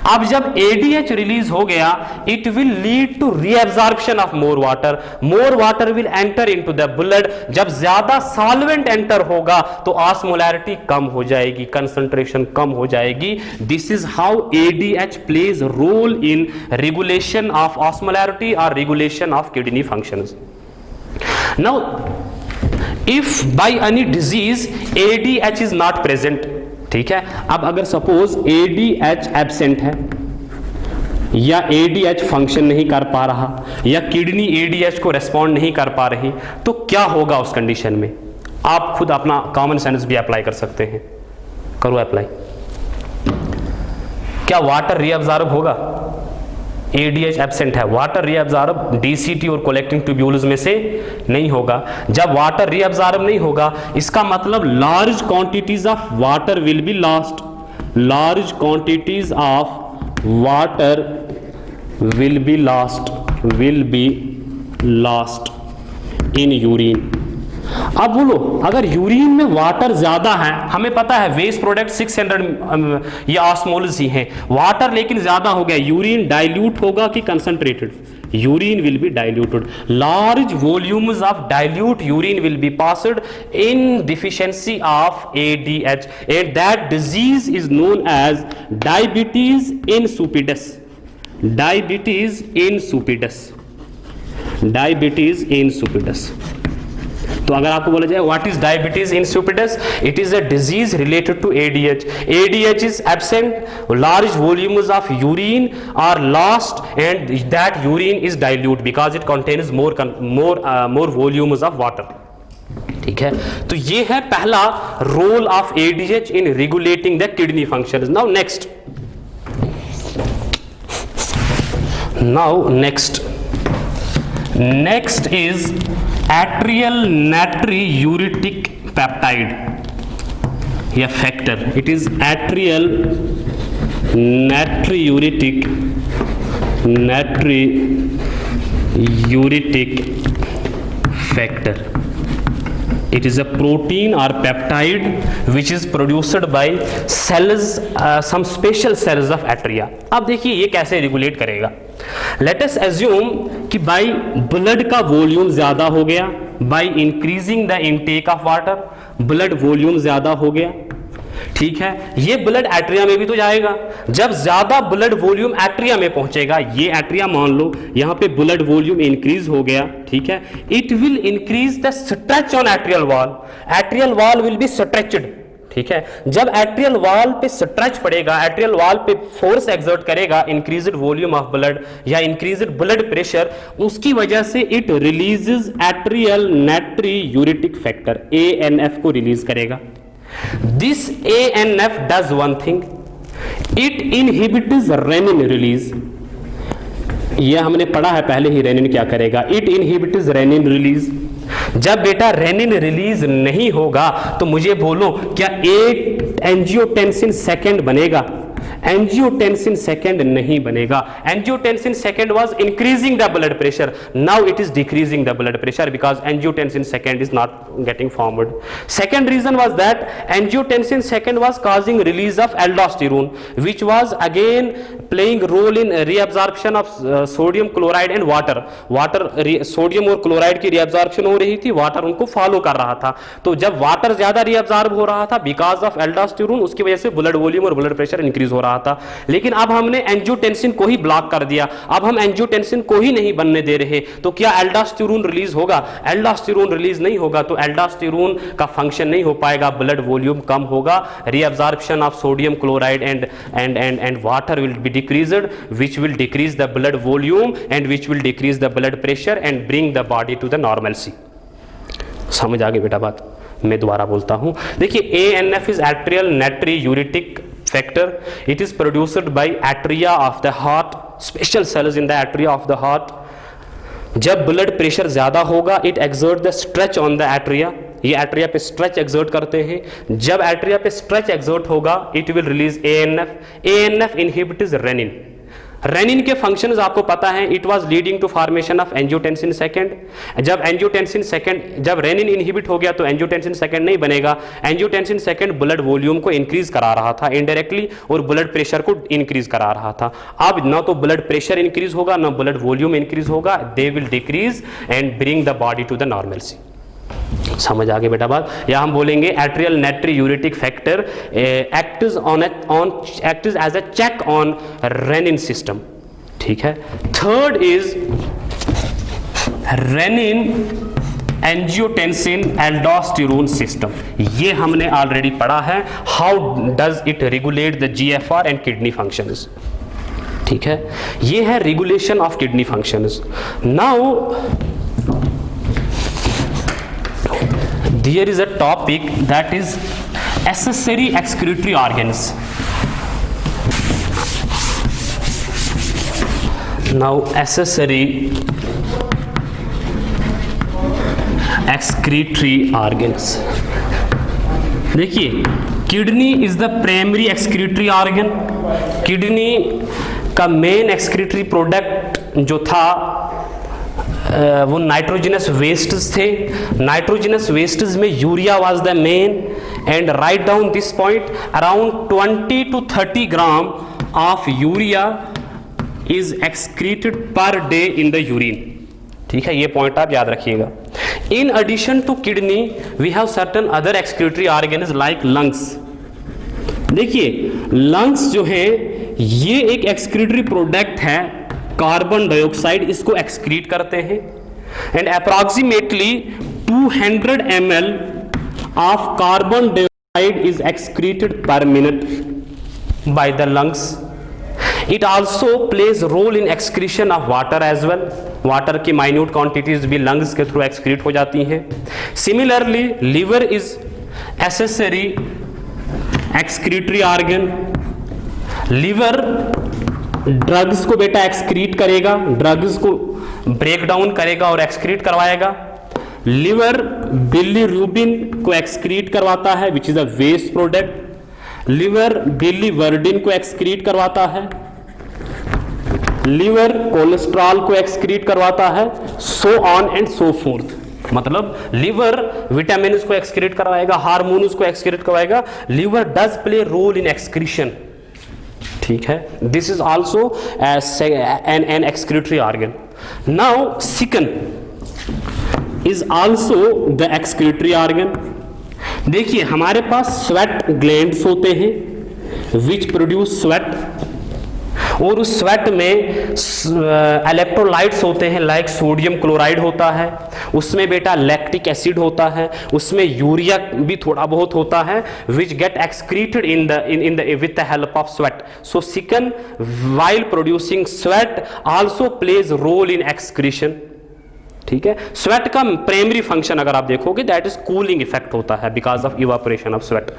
अब जब ADH रिलीज हो गया, it will lead to reabsorption of more water will enter into the blood। जब ज्यादा solvent enter होगा तो ऑस्मोलैरिटी कम हो जाएगी, कंसंट्रेशन कम हो जाएगी। This is how ADH plays role in regulation of osmolarity or regulation of kidney functions। Now if by any disease ADH is not present, ठीक है, अब अगर सपोज ADH एब्सेंट है या ADH फंक्शन नहीं कर पा रहा या किडनी ADH को रेस्पॉन्ड नहीं कर पा रही, तो क्या होगा उस कंडीशन में? आप खुद अपना कॉमन सेंस भी अप्लाई कर सकते हैं, करो अप्लाई। क्या वाटर रीअब्जॉर्ब होगा? ADH एब्सेंट है, वाटर रीअब्जॉर्ब DCT और कलेक्टिंग ट्यूब्यूल्स में से नहीं होगा। जब वाटर रीअब्जॉर्ब नहीं होगा, इसका मतलब large quantities of water will be lost, large quantities of water will be lost in urine. अब बोलो, अगर यूरिन में वाटर ज्यादा है, हमें पता है वेस्ट प्रोडक्ट 600 ये ऑस्मोल्स ही हैं, वाटर लेकिन ज्यादा हो गया, यूरिन डाइल्यूट होगा कि concentrated? Urine will be diluted. Large volumes of dilute urine will be passed in deficiency of ADH, and that disease is known as diabetes insipidus, diabetes insipidus, diabetes insipidus. तो अगर आपको बोला जाए what is diabetes insipidus, it is a disease related to ADH. ADH is absent, large volumes of urine are lost and that urine is dilute because it contains more volumes of water. ठीक है, तो ये है पहला role of ADH in regulating the kidney function. Now next is atrial natriuretic peptide या factor. It is atrial natriuretic factor. It is a protein or peptide which is produced by cells, some special cells of atria. अब देखिए ये कैसे regulate करेगा. Let us assume कि by blood का volume ज्यादा हो गया, by increasing the intake of water, blood volume ज्यादा हो गया. ठीक है, ये ब्लड एट्रिया में भी तो जाएगा. जब ज्यादा ब्लड वॉल्यूम एट्रिया में पहुंचेगा, ये एट्रिया मान लो यहां पे ब्लड वॉल्यूम इंक्रीज हो गया. ठीक है, it will increase the stretch on atrial wall. Atrial wall will be stretched. ठीक है, जब एट्रियल वॉल पे स्ट्रेच पड़ेगा, एट्रियल वॉल पे फोर्स एक्सर्ट करेगा, इंक्रीज्ड वॉल्यूम ऑफ ब्लड या इंक्रीज्ड ब्लड प्रेशर, उसकी वजह से it releases atrial natriuretic factor ANF को रिलीज करेगा. This ANF does one thing, it inhibits renin release. यह हमने पढ़ा है पहले ही, रेनिन क्या करेगा, it inhibits renin release. जब बेटा रेनिन रिलीज नहीं होगा तो मुझे बोलो क्या एक एंजियोटेंसिन सेकंड बनेगा? एंजियोटेंसिन सेकंड नहीं बनेगा. Angiotensin second was increasing the blood pressure, now it is decreasing the blood pressure because angiotensin second is not getting formed. Second reason was that angiotensin second was causing release of aldosterone which was again playing role in reabsorption of sodium chloride and water. Sodium और chloride की reabsorption हो रही थी, water उनको follow कर रहा था. तो जब वाटर ज्यादा reabsorb हो रहा था बिकॉज ऑफ एल्डोस्टेरोन, उसकी वजह से ब्लड वॉल्यूम और ब्लड प्रेशर इंक्रीज हो रहा था. लेकिन अब हमने एंजियोटेंसिन को ही ब्लॉक कर दिया, अब हम एंजियोटेंसिन को ही नहीं बनने दे रहे, तो क्या एल्डोस्टेरोन रिलीज होगा? एल्डोस्टेरोन रिलीज नहीं होगा तो एल्डोस्टेरोन का फंक्शन नहीं हो पाएगा, ब्लड वॉल्यूम कम होगा, reabsorption of sodium chloride and water will be decreased which will decrease the blood volume and which will decrease the blood pressure and bring the body to the normalcy. समझ आ गई बेटा बात? मैं दोबारा बोलता हूं, देखिए ANF is atrial natriuretic factor. It is produced by atria of the heart, special cells in the atria of the heart. जब ब्लड प्रेशर ज्यादा होगा, it exert the stretch on the atria. ये एट्रिया पे stretch exert करते हैं. जब atria पे stretch exert होगा, it will release ANF. ANF inhibits renin. Renin के फंक्शंस आपको पता है, it was leading to formation of angiotensin second. जब रेनिन इनहिबिट हो गया तो एंजियोटेंसिन सेकंड नहीं बनेगा. एंजियोटेंसिन सेकंड ब्लड वॉल्यूम को इंक्रीज करा रहा था इनडायरेक्टली और ब्लड प्रेशर को इंक्रीज करा रहा था. अब ना तो ब्लड प्रेशर इंक्रीज होगा ना ब्लड वॉल्यूम इंक्रीज होगा, they will decrease and bring the body to the normalcy. समझ आ गई बेटा बात? या हम बोलेंगे atrial natriuretic factor acts as a check on renin system. ठीक है. Third is renin angiotensin aldosterone system. ये हमने ऑलरेडी पढ़ा है, how does it regulate the GFR and kidney functions. ठीक है, ये है regulation of kidney functions. Now there is a topic that is accessory excretory organs. Now accessory excretory organs. देखिए, kidney is the primary excretory organ. Kidney का main excretory product जो था वो nitrogenous wastes थे. नाइट्रोजनस वेस्ट्स में urea was the main and write down this point, around 20 to 30 gram of urea is excreted per day in the urine. ठीक है, ये point आप याद रखिएगा. In addition to kidney we have certain other excretory organs like lungs. देखिए, lungs जो है ये एक एक्सक्रीटरी प्रोडक्ट है, कार्बन डाइऑक्साइड इसको एक्सक्रीट करते हैं and approximately 200 ml of carbon dioxide is excreted per minute by the lungs. It also plays role in excretion of water as well. Water की माइन्यूट क्वांटिटीज भी lungs के through excrete हो जाती हैं. Similarly liver is accessory excretory organ. Liver drugs को बेटा excrete करेगा, drugs को ब्रेक डाउन करेगा और एक्सक्रीट करवाएगा. लिवर बिलीरुबिन को एक्सक्रीट करवाता है which is a waste product. Liver biliverdin को एक्सक्रीट करवाता है. लिवर कोलेस्ट्रॉल को एक्सक्रीट करवाता है. So on and so forth. मतलब लिवर विटामिन को एक्सक्रीट करवाएगा, हार्मोन्स को एक्सक्रीट करवाएगा. Liver does play role in excretion. ठीक है, this is also an excretory organ. Now skin is also the excretory organ. देखिए हमारे पास स्वेट ग्लैंड्स होते हैं विच प्रोड्यूस स्वेट, और उस स्वेट में इलेक्ट्रोलाइट्स होते हैं लाइक सोडियम क्लोराइड होता है, उसमें बेटा लैक्टिक एसिड होता है, उसमें यूरिया भी थोड़ा बहुत होता है which get excreted in the with the help of sweat. So skin while producing sweat also plays role in excretion. ठीक है, स्वेट का प्राइमरी फंक्शन अगर आप देखोगे दैट इज कूलिंग इफेक्ट होता है because of evaporation of sweat.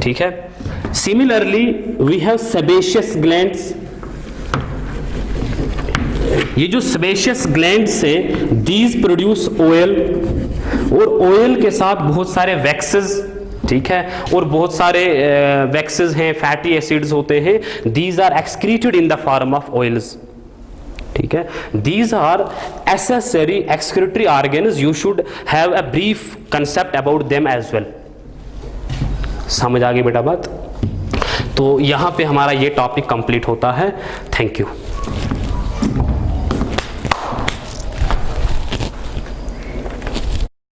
ठीक है, similarly we have sebaceous glands. ये जो सेबेशियस ग्लैंड्स से दीज प्रोड्यूस ऑयल, और ऑयल के साथ बहुत सारे वैक्सेस. ठीक है, और बहुत सारे वैक्सेस हैं, फैटी एसिड्स होते हैं. These are excreted in the form of oils. ठीक है, these are accessory excretory organs. You should have a brief concept about them as well. समझ आ गई बेटा बात? तो यहां पे हमारा ये टॉपिक कंप्लीट होता है. Thank you.